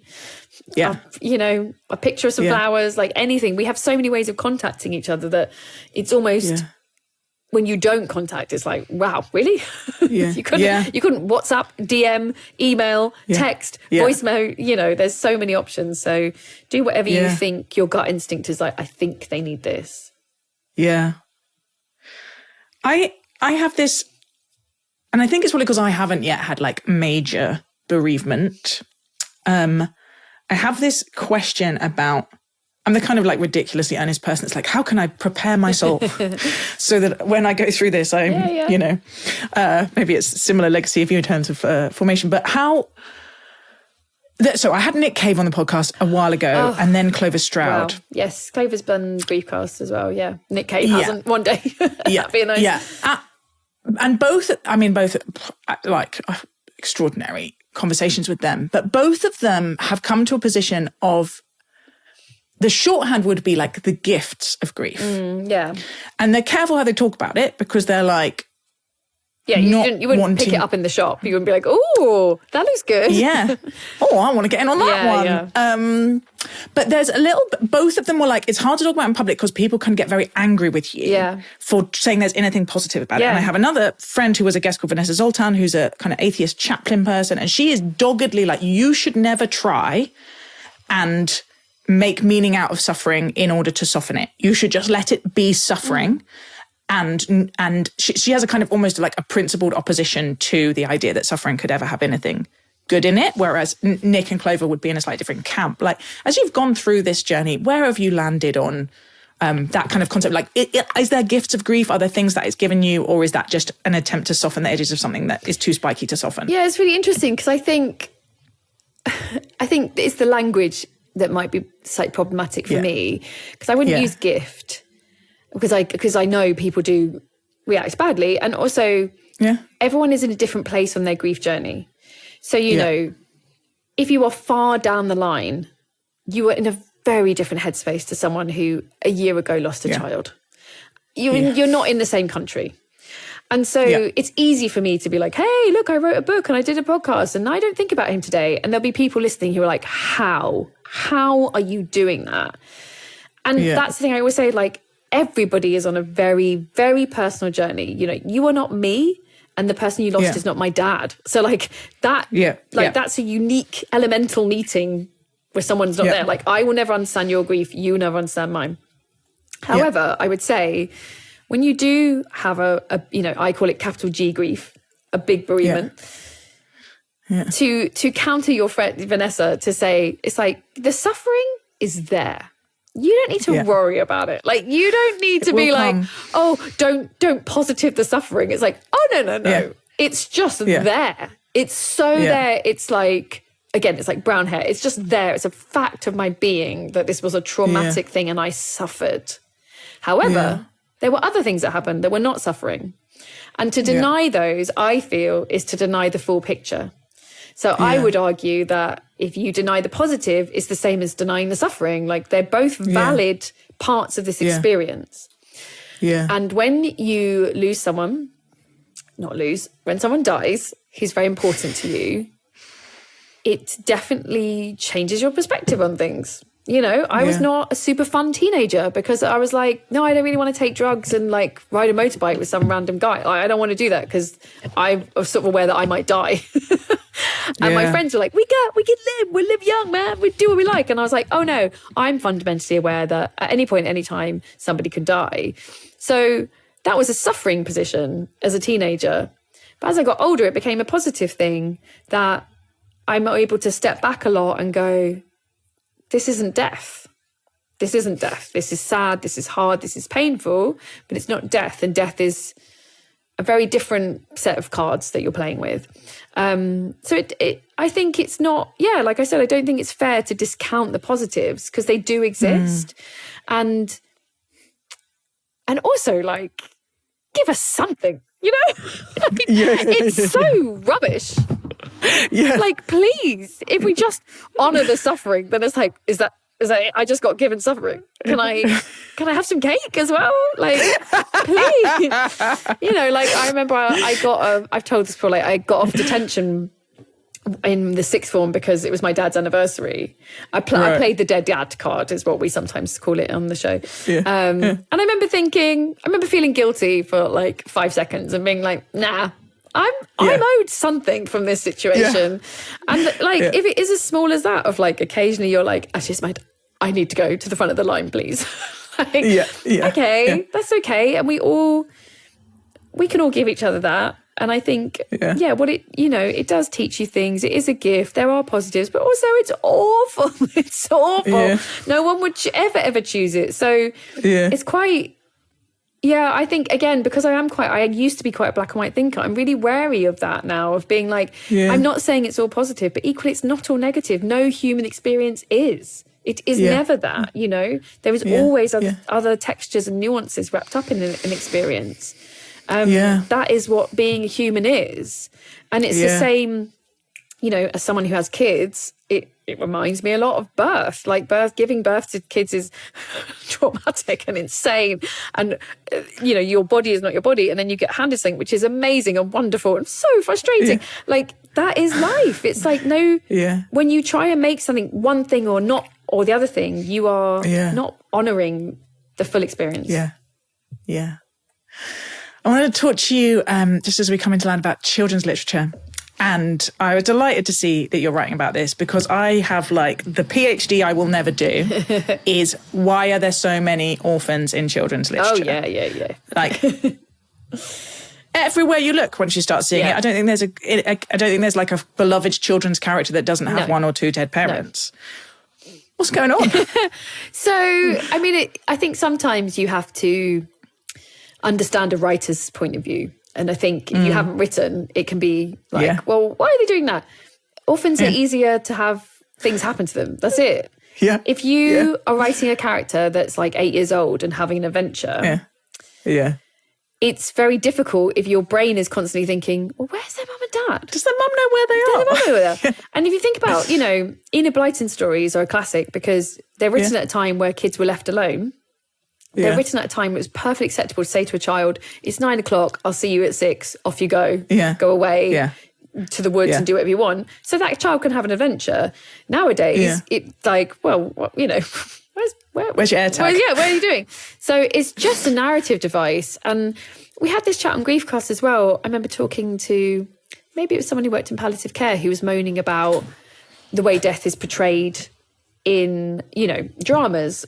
Yeah. A picture of some flowers, like anything. We have so many ways of contacting each other that it's almost when you don't contact, it's like, wow, really? Yeah. you couldn't WhatsApp, DM, email, text, voicemail, there's so many options. So do whatever you think your gut instinct is like, I think they need this. Yeah. I have this, and I think it's probably because I haven't yet had like major bereavement. I have this question about, I'm the kind of like ridiculously earnest person. It's like, how can I prepare myself so that when I go through this, I'm, maybe it's similar legacy of you in terms of formation, but so I had Nick Cave on the podcast a while ago and then Clover Stroud. Wow. Yes, Clover's done Griefcast as well, Nick Cave hasn't one day. That'd be nice. And both like extraordinary conversations with them, but both of them have come to a position of, the shorthand would be like the gifts of grief. Yeah. And they're careful how they talk about it, because they're like, yeah, you wouldn't pick it up in the shop. You wouldn't be like, oh, that looks good. Yeah. Oh, I want to get in on that one. Yeah. But there's a little, both of them were like, it's hard to talk about in public because people can get very angry with you for saying there's anything positive about it. And I have another friend who was a guest called Vanessa Zoltan, who's a kind of atheist chaplain person. And she is doggedly like, you should never try and make meaning out of suffering in order to soften it. You should just let it be suffering. And she has a kind of almost like a principled opposition to the idea that suffering could ever have anything good in it, whereas Nick and Clover would be in a slightly different camp. Like, as you've gone through this journey, where have you landed on that kind of concept? Like, is there gifts of grief? Are there things that it's given you, or is that just an attempt to soften the edges of something that is too spiky to soften? Yeah, it's really interesting, because I think it's the language that might be slightly problematic for me, because I wouldn't use gift. Because I know people do react badly. And also, everyone is in a different place on their grief journey. So, you know, if you are far down the line, you are in a very different headspace to someone who a year ago lost a child. You're not in the same country. And so it's easy for me to be like, hey, look, I wrote a book and I did a podcast and I don't think about him today. And there'll be people listening who are like, how are you doing that? And that's the thing I always say, like, everybody is on a very, very personal journey. You know, you are not me, and the person you lost is not my dad. So like that, that's a unique elemental meeting where someone's not there. Like, I will never understand your grief. You will never understand mine. However, I would say when you do have a I call it capital G grief, a big bereavement, to counter your friend Vanessa, to say, it's like, the suffering is there. You don't need to worry about it. Like, you don't need to be like, oh, don't positive the suffering. It's like, oh, no. Yeah. It's just there. It's so there. It's like, again, it's like brown hair. It's just there. It's a fact of my being that this was a traumatic thing and I suffered. However, there were other things that happened that were not suffering. And to deny those, I feel, is to deny the full picture. So I would argue that if you deny the positive, it's the same as denying the suffering. Like, they're both valid parts of this experience. Yeah. And when you lose someone, when someone dies, who's very important to you, it definitely changes your perspective on things. You know, I was not a super fun teenager because I was like, no, I don't really want to take drugs and like ride a motorbike with some random guy. I don't want to do that because I was sort of aware that I might die. And my friends were like, we can live, we'll live young, man, we do what we like. And I was like, oh no, I'm fundamentally aware that at any point, any time, somebody could die. So that was a suffering position as a teenager. But as I got older, it became a positive thing that I'm able to step back a lot and go, this isn't death. This isn't death. This is sad. This is hard. This is painful, but it's not death. And death is a very different set of cards that you're playing with. So I think it's not, like I said, I don't think it's fair to discount the positives because they do exist. And also, like, give us something, you know? It's so rubbish. Like, please, if we just honor the suffering, then it's like, is that I just got given suffering? Can I have some cake as well? Like, please, like, I remember I've told this before, like, I got off detention in the sixth form because it was my dad's anniversary. I played the dead dad card, is what we sometimes call it on the show. And I remember feeling guilty for like 5 seconds and being like, nah, I'm owed something from this situation. And like, if it is as small as that, of like, occasionally you're like, actually, I need to go to the front of the line, please. Okay, that's okay. And we can all give each other that. And I think, it does teach you things. It is a gift. There are positives, but also it's awful. It's awful. No one would ever choose it. So it's quite... Yeah, I think, again, because I used to be quite a black and white thinker, I'm really wary of that now, of being like, I'm not saying it's all positive, but equally it's not all negative. No human experience is. It is never that, you know? There is always other textures and nuances wrapped up in an experience. That is what being human is. And it's the same, you know, as someone who has kids, it reminds me a lot of birth. Like giving birth to kids is traumatic and insane. And, you know, your body is not your body. And then you get handed something, which is amazing and wonderful and so frustrating. Yeah. Like, that is life. It's like, when you try and make something one thing or not, or the other thing, you are not honouring the full experience. Yeah. Yeah. I want to talk to you, just as we come into land, about children's literature. And I was delighted to see that you're writing about this, because I have, like, the PhD I will never do is, why are there so many orphans in children's literature? Oh, yeah. Like, everywhere you look, once you start seeing it, I don't think there's like a beloved children's character that doesn't have one or two dead parents. No. What's going on? So, I mean, I think sometimes you have to understand a writer's point of view. And I think if you haven't written, it can be like, well, why are they doing that? Orphans are easier to have things happen to them. That's it. Yeah. If you are writing a character that's like 8 years old and having an adventure, it's very difficult if your brain is constantly thinking, well, where's their mum and dad? Does their mum know where they are? Does their mum know where they are? And if you think about, you know, Enid Blyton stories are a classic because they're written at a time where kids were left alone. They're written at a time where it was perfectly acceptable to say to a child, it's 9 o'clock, I'll see you at 6, off you go, go away to the woods and do whatever you want. So that child can have an adventure. Nowadays, it's like, well, you know, where's your AirTag? What are you doing? So it's just a narrative device. And we had this chat on Griefcast as well. I remember talking to, maybe it was someone who worked in palliative care who was moaning about the way death is portrayed in, you know, dramas.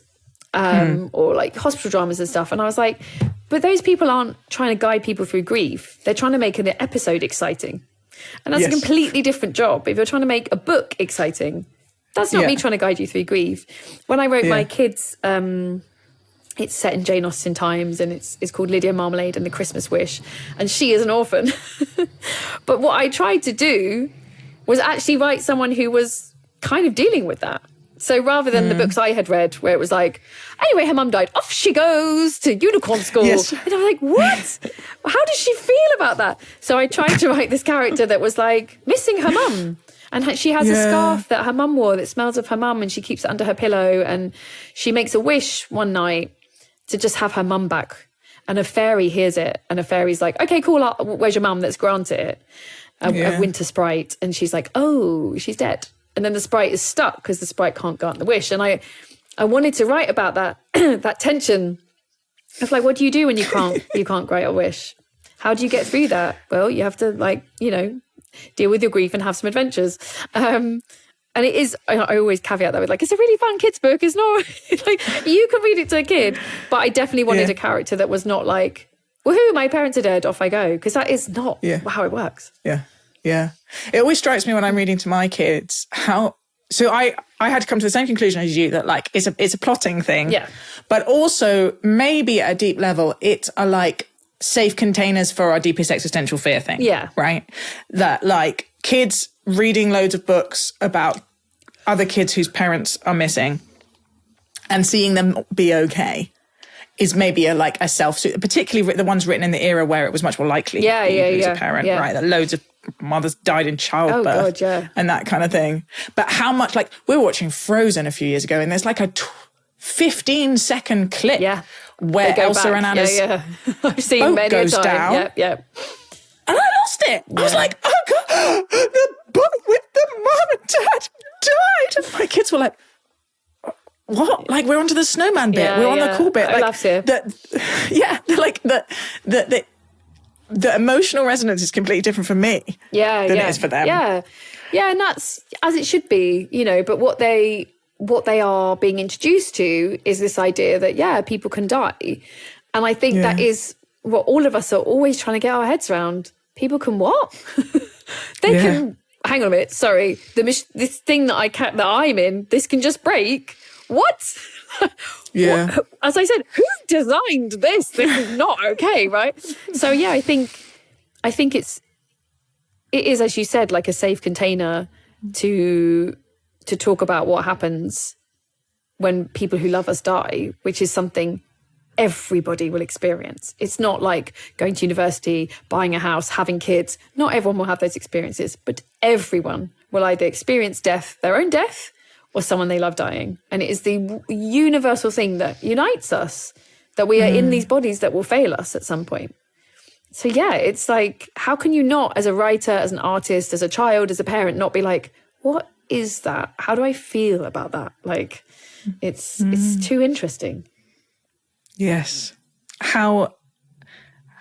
Or like hospital dramas and stuff. And I was like, but those people aren't trying to guide people through grief. They're trying to make an episode exciting. And that's a completely different job. If you're trying to make a book exciting, that's not me trying to guide you through grief. When I wrote my kids, it's set in Jane Austen times and it's called Lydia Marmalade and the Christmas Wish. And she is an orphan. But what I tried to do was actually write someone who was kind of dealing with that. So rather than the books I had read where it was like, anyway, her mum died, off she goes to unicorn school. Yes. And I was like, what? How does she feel about that? So I tried to write this character that was like missing her mum. And she has a scarf that her mum wore that smells of her mum and she keeps it under her pillow. And she makes a wish one night to just have her mum back. And a fairy hears it. And a fairy's like, okay, cool, where's your mum? Let's grant it. A winter sprite. And she's like, oh, she's dead. And then the sprite is stuck because the sprite can't grant the wish. And I wanted to write about that that tension of like, what do you do when you can't grant a wish? How do you get through that? Well, you have to, like, you know, deal with your grief and have some adventures. And it is, I always caveat that with like, it's a really fun kids book. It's not like you can read it to a kid, but I definitely wanted a character that was not like, woohoo, my parents are dead, off I go. Because that is not how it works. Yeah. Yeah. It always strikes me when I'm reading to my kids so I had to come to the same conclusion as you, that like it's a plotting thing. Yeah. But also maybe at a deep level, it's a like safe containers for our deepest existential fear thing. Yeah. Right? That like kids reading loads of books about other kids whose parents are missing and seeing them be okay is maybe a self-suit, particularly the ones written in the era where it was much more likely that you lose a parent, right? That loads of mothers died in childbirth and that kind of thing. But how much, like, we were watching Frozen a few years ago and there's like a 15-second clip where Elsa and Anna's I've seen boat many goes a time. down. Yep. And I lost it. I was like, oh God, the boat with the mom and dad died. And my kids were like, what? Like, we're onto the snowman bit. We're on the cool bit. I love it. Like the emotional resonance is completely different for me than it is for them. Yeah, and that's as it should be, you know, but what they are being introduced to is this idea that, people can die. And I think that is what all of us are always trying to get our heads around. People can what? They can, hang on a minute, sorry, this thing that I'm in, this can just break. What? Yeah. As I said, who designed this? This is not okay, right? So I think it is, as you said, like a safe container to talk about what happens when people who love us die, which is something everybody will experience. It's not like going to university, buying a house, having kids. Not everyone will have those experiences, but everyone will either experience death, their own death, or someone they love dying. And it is the universal thing that unites us, that we are in these bodies that will fail us at some point. So yeah, it's like, how can you not, as a writer, as an artist, as a child, as a parent, not be like, what is that? How do I feel about that? Like, it's too interesting. Yes. How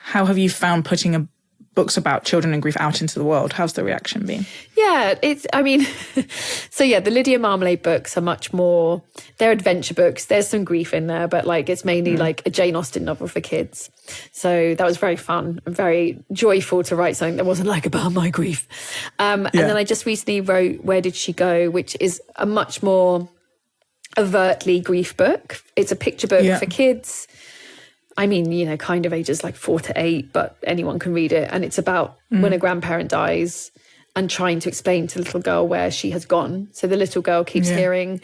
have you found putting books about children and grief out into the world? How's the reaction been? Yeah, so yeah, the Lydia Marmalade books are much more, they're adventure books. There's some grief in there, but like it's mainly like a Jane Austen novel for kids. So that was very fun and very joyful to write something that wasn't like about my grief. And then I just recently wrote Where Did She Go?, which is a much more overtly grief book. It's a picture book for kids. I mean, you know, kind of ages like 4 to 8, but anyone can read it. And it's about when a grandparent dies and trying to explain to the little girl where she has gone. So the little girl keeps hearing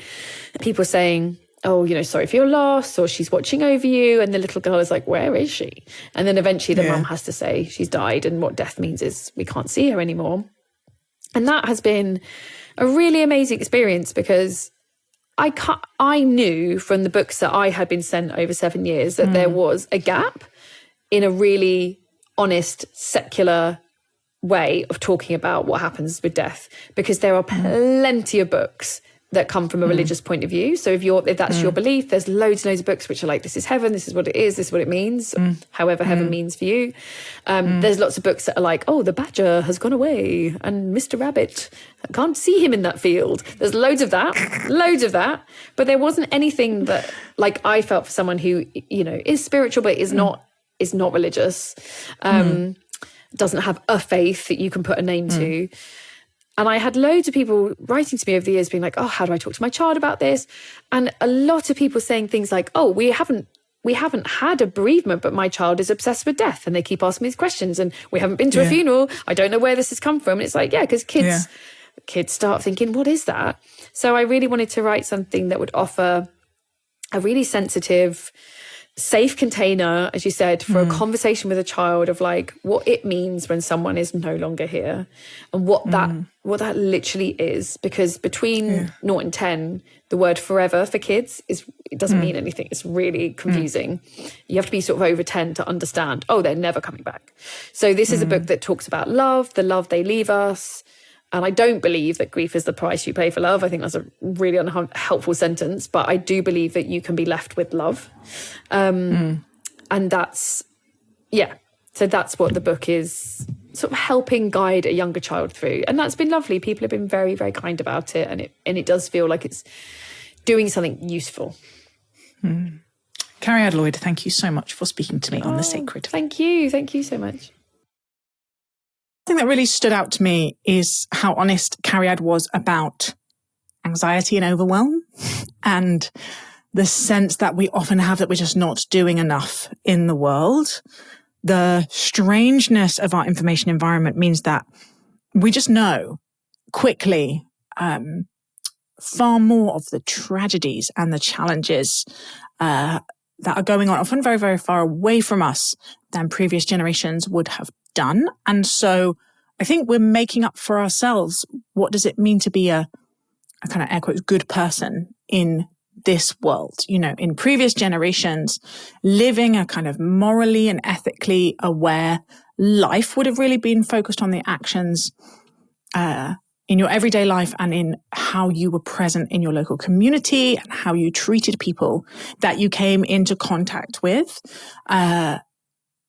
people saying, oh, you know, sorry for your loss, or she's watching over you. And the little girl is like, where is she? And then eventually the mum has to say she's died. And what death means is we can't see her anymore. And that has been a really amazing experience, because I knew from the books that I had been sent over 7 years that there was a gap in a really honest, secular way of talking about what happens with death, because there are plenty of books that come from a religious point of view. So if that's your belief, there's loads and loads of books which are like, this is heaven, this is what it is, this is what it means, however heaven means for you. There's lots of books that are like, oh, the badger has gone away and Mr. Rabbit, I can't see him in that field. There's loads of that. But there wasn't anything that, like, I felt for someone who, you know, is spiritual but is not religious, doesn't have a faith that you can put a name to. And I had loads of people writing to me over the years being like, oh, how do I talk to my child about this? And a lot of people saying things like, oh, we haven't had a bereavement, but my child is obsessed with death. And they keep asking me these questions, and we haven't been to a funeral. I don't know where this has come from. And it's like, yeah, because kids start thinking, what is that? So I really wanted to write something that would offer a really sensitive, safe container, as you said, for a conversation with a child of like what it means when someone is no longer here, and what that literally is. Because between 0 and 10, the word forever for kids it doesn't mean anything. It's really confusing. You have to be sort of over 10 to understand, oh, they're never coming back. So this is a book that talks about love, the love they leave us. And I don't believe that grief is the price you pay for love. I think that's a really unhelpful sentence, but I do believe that you can be left with love. And that's, so that's what the book is sort of helping guide a younger child through. And that's been lovely. People have been very, very kind about it. And it does feel like it's doing something useful. Cariad Lloyd, thank you so much for speaking to me on The Sacred. Thank you. Thank you so much. The thing that really stood out to me is how honest Cariad was about anxiety and overwhelm, and the sense that we often have that we're just not doing enough in the world. The strangeness of our information environment means that we just know quickly far more of the tragedies and the challenges that are going on, often very, very far away from us than previous generations would have done. And so I think we're making up for ourselves. What does it mean to be a kind of air quotes good person in this world? You know, in previous generations, living a kind of morally and ethically aware life would have really been focused on the actions in your everyday life and in how you were present in your local community and how you treated people that you came into contact with. And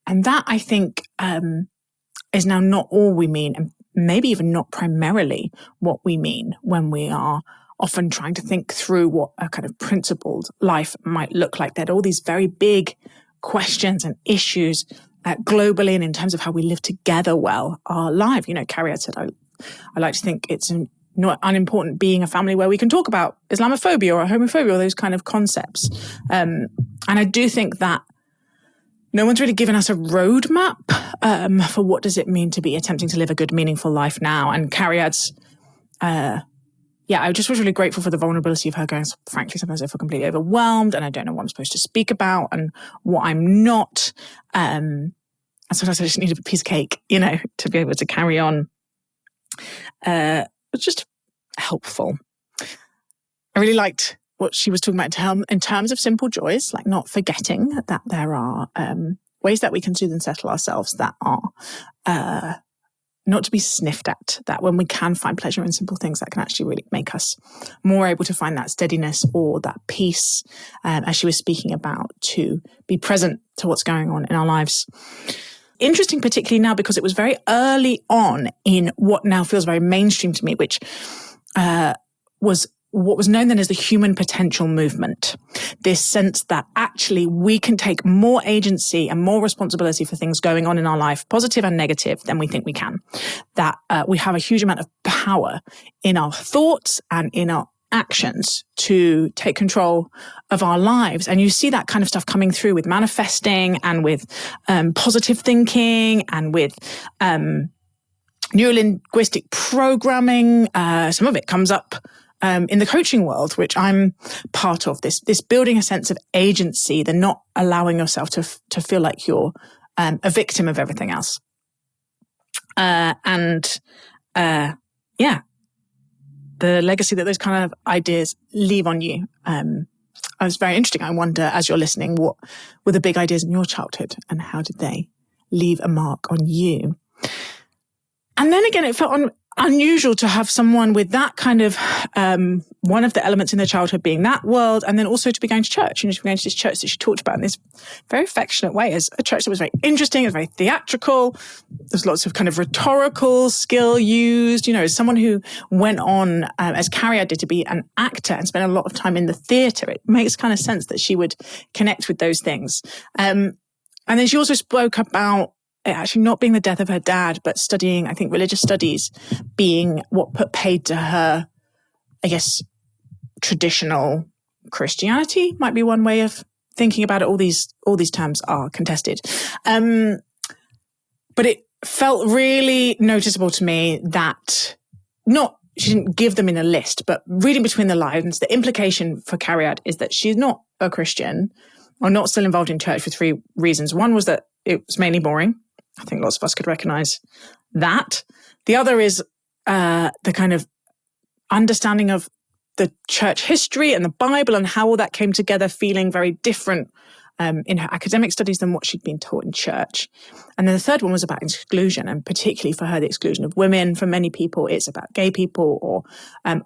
that, I think, is now not all we mean, and maybe even not primarily what we mean when we are often trying to think through what a kind of principled life might look like. There are all these very big questions and issues globally and in terms of how we live together well our life. You know, Cariad said, I like to think it's not unimportant being a family where we can talk about Islamophobia or homophobia or those kind of concepts. And I do think that no one's really given us a roadmap for what does it mean to be attempting to live a good, meaningful life now. And Cariad's, I just was really grateful for the vulnerability of her going, frankly, sometimes I feel completely overwhelmed and I don't know what I'm supposed to speak about and what I'm not. And sometimes I just need a piece of cake, to be able to carry on. It's just helpful. I really liked what she was talking about in terms of simple joys, like not forgetting that there are ways that we can soothe and settle ourselves that are not to be sniffed at, that when we can find pleasure in simple things, that can actually really make us more able to find that steadiness or that peace, as she was speaking about, to be present to what's going on in our lives. Interesting, particularly now, because it was very early on in what now feels very mainstream to me, which was what was known then as the human potential movement. This sense that actually we can take more agency and more responsibility for things going on in our life, positive and negative, than we think we can. That we have a huge amount of power in our thoughts and in our actions to take control of our lives. And you see that kind of stuff coming through with manifesting and with positive thinking and with neuro-linguistic programming. Some of it comes up in the coaching world, which I'm part of, this building a sense of agency, the not allowing yourself to feel like you're a victim of everything else. The legacy that those kind of ideas leave on you. I was very interesting. I wonder, as you're listening, what were the big ideas in your childhood and how did they leave a mark on you? And then again, it felt unusual to have someone with that kind of, one of the elements in their childhood being that world, and then also to be going to church. To be going to this church that she talked about in this very affectionate way, as a church that was very interesting, it was very theatrical. There's lots of kind of rhetorical skill used, as someone who went on, as Cariad did, to be an actor and spent a lot of time in the theatre. It makes kind of sense that she would connect with those things. And then she also spoke about it actually not being the death of her dad, but studying, I think, religious studies being what put paid to her, I guess, traditional Christianity might be one way of thinking about it. All these terms are contested. But it felt really noticeable to me that she didn't give them in a list, but reading between the lines, the implication for Cariad is that she's not a Christian or not still involved in church for three reasons. One was that it was mainly boring. I think lots of us could recognize that. The other is the kind of understanding of the church history and the Bible and how all that came together, feeling very different in her academic studies than what she'd been taught in church. And then the third one was about exclusion, and particularly for her, the exclusion of women. For many people, it's about gay people or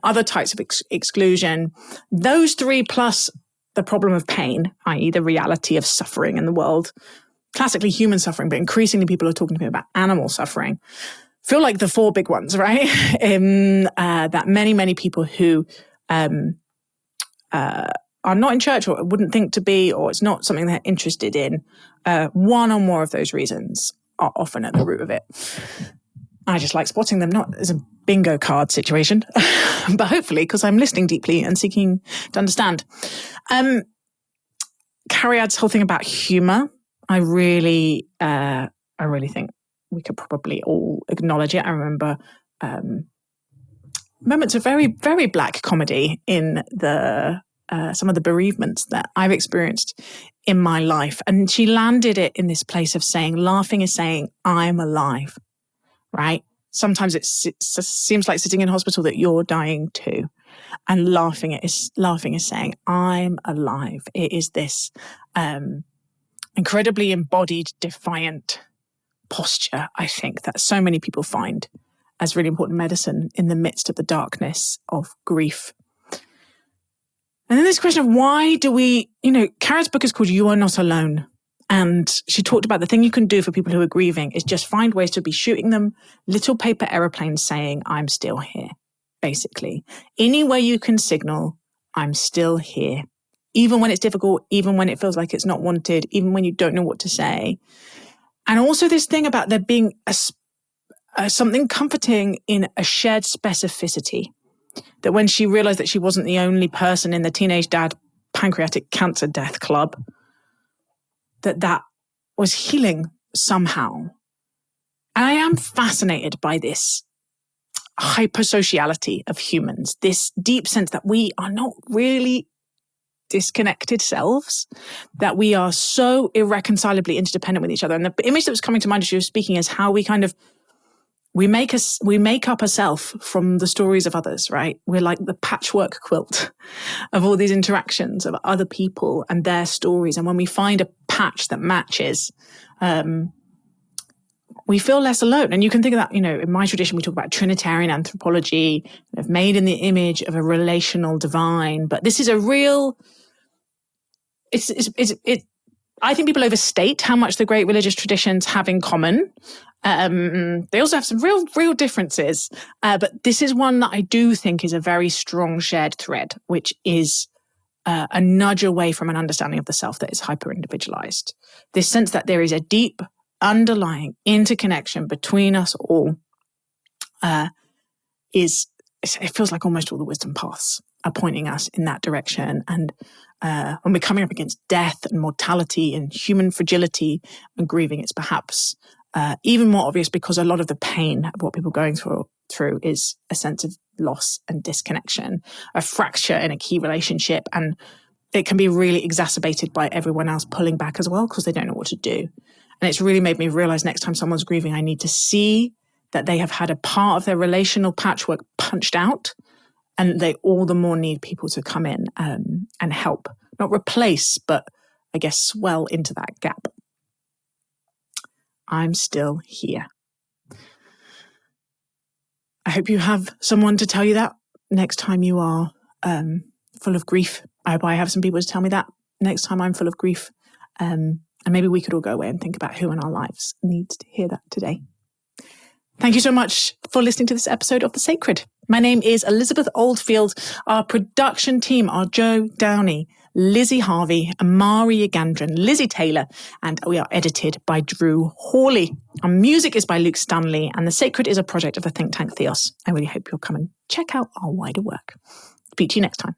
other types of exclusion. Those three, plus the problem of pain, i.e. the reality of suffering in the world, classically human suffering, but increasingly people are talking to me about animal suffering, feel like the four big ones, right? That many people who are not in church or wouldn't think to be, or it's not something they're interested in, one or more of those reasons are often at the root of it. I just like spotting them, not as a bingo card situation, but hopefully because I'm listening deeply and seeking to understand. Cariad's whole thing about humour, I really think we could probably all acknowledge it. I remember moments of very, very black comedy in some of the bereavements that I've experienced in my life. And she landed it in this place of saying, laughing is saying, I'm alive, right? Sometimes it seems like sitting in hospital that you're dying too. And laughing is saying, I'm alive. It is this incredibly embodied, defiant posture, I think, that so many people find as really important medicine in the midst of the darkness of grief. And then this question of why do we, Cariad's book is called You Are Not Alone. And she talked about the thing you can do for people who are grieving is just find ways to be shooting them little paper aeroplanes saying, I'm still here, basically. Any way you can signal, I'm still here. Even when it's difficult, even when it feels like it's not wanted, even when you don't know what to say. And also this thing about there being something comforting in a shared specificity. That when she realized that she wasn't the only person in the teenage dad pancreatic cancer death club, that was healing somehow. And I am fascinated by this hypersociality of humans, this deep sense that we are not really disconnected selves, that we are so irreconcilably interdependent with each other. And the image that was coming to mind as you were speaking is how we make up a self from the stories of others, right? We're like the patchwork quilt of all these interactions of other people and their stories. And when we find a patch that matches, we feel less alone. And you can think of that, in my tradition, we talk about Trinitarian anthropology, made in the image of a relational divine. But this is a real, I think people overstate how much the great religious traditions have in common. They also have some real differences. But this is one that I do think is a very strong shared thread, which is a nudge away from an understanding of the self that is hyper-individualized. This sense that there is a deep underlying interconnection between us all it feels like almost all the wisdom paths are pointing us in that direction. And when we're coming up against death and mortality and human fragility and grieving, it's perhaps even more obvious because a lot of the pain of what people are going through is a sense of loss and disconnection, a fracture in a key relationship. And it can be really exacerbated by everyone else pulling back as well because they don't know what to do. And it's really made me realize next time someone's grieving, I need to see that they have had a part of their relational patchwork punched out, and they all the more need people to come in and help, not replace, but I guess swell into that gap. I'm still here. I hope you have someone to tell you that next time you are full of grief. I hope I have some people to tell me that next time I'm full of grief. And maybe we could all go away and think about who in our lives needs to hear that today. Thank you so much for listening to this episode of The Sacred. My name is Elizabeth Oldfield. Our production team are Joe Downey, Lizzie Harvey, Amari Yagandran, Lizzie Taylor, and we are edited by Drew Hawley. Our music is by Luke Stanley, and The Sacred is a project of the think tank Theos. I really hope you'll come and check out our wider work. Speak to you next time.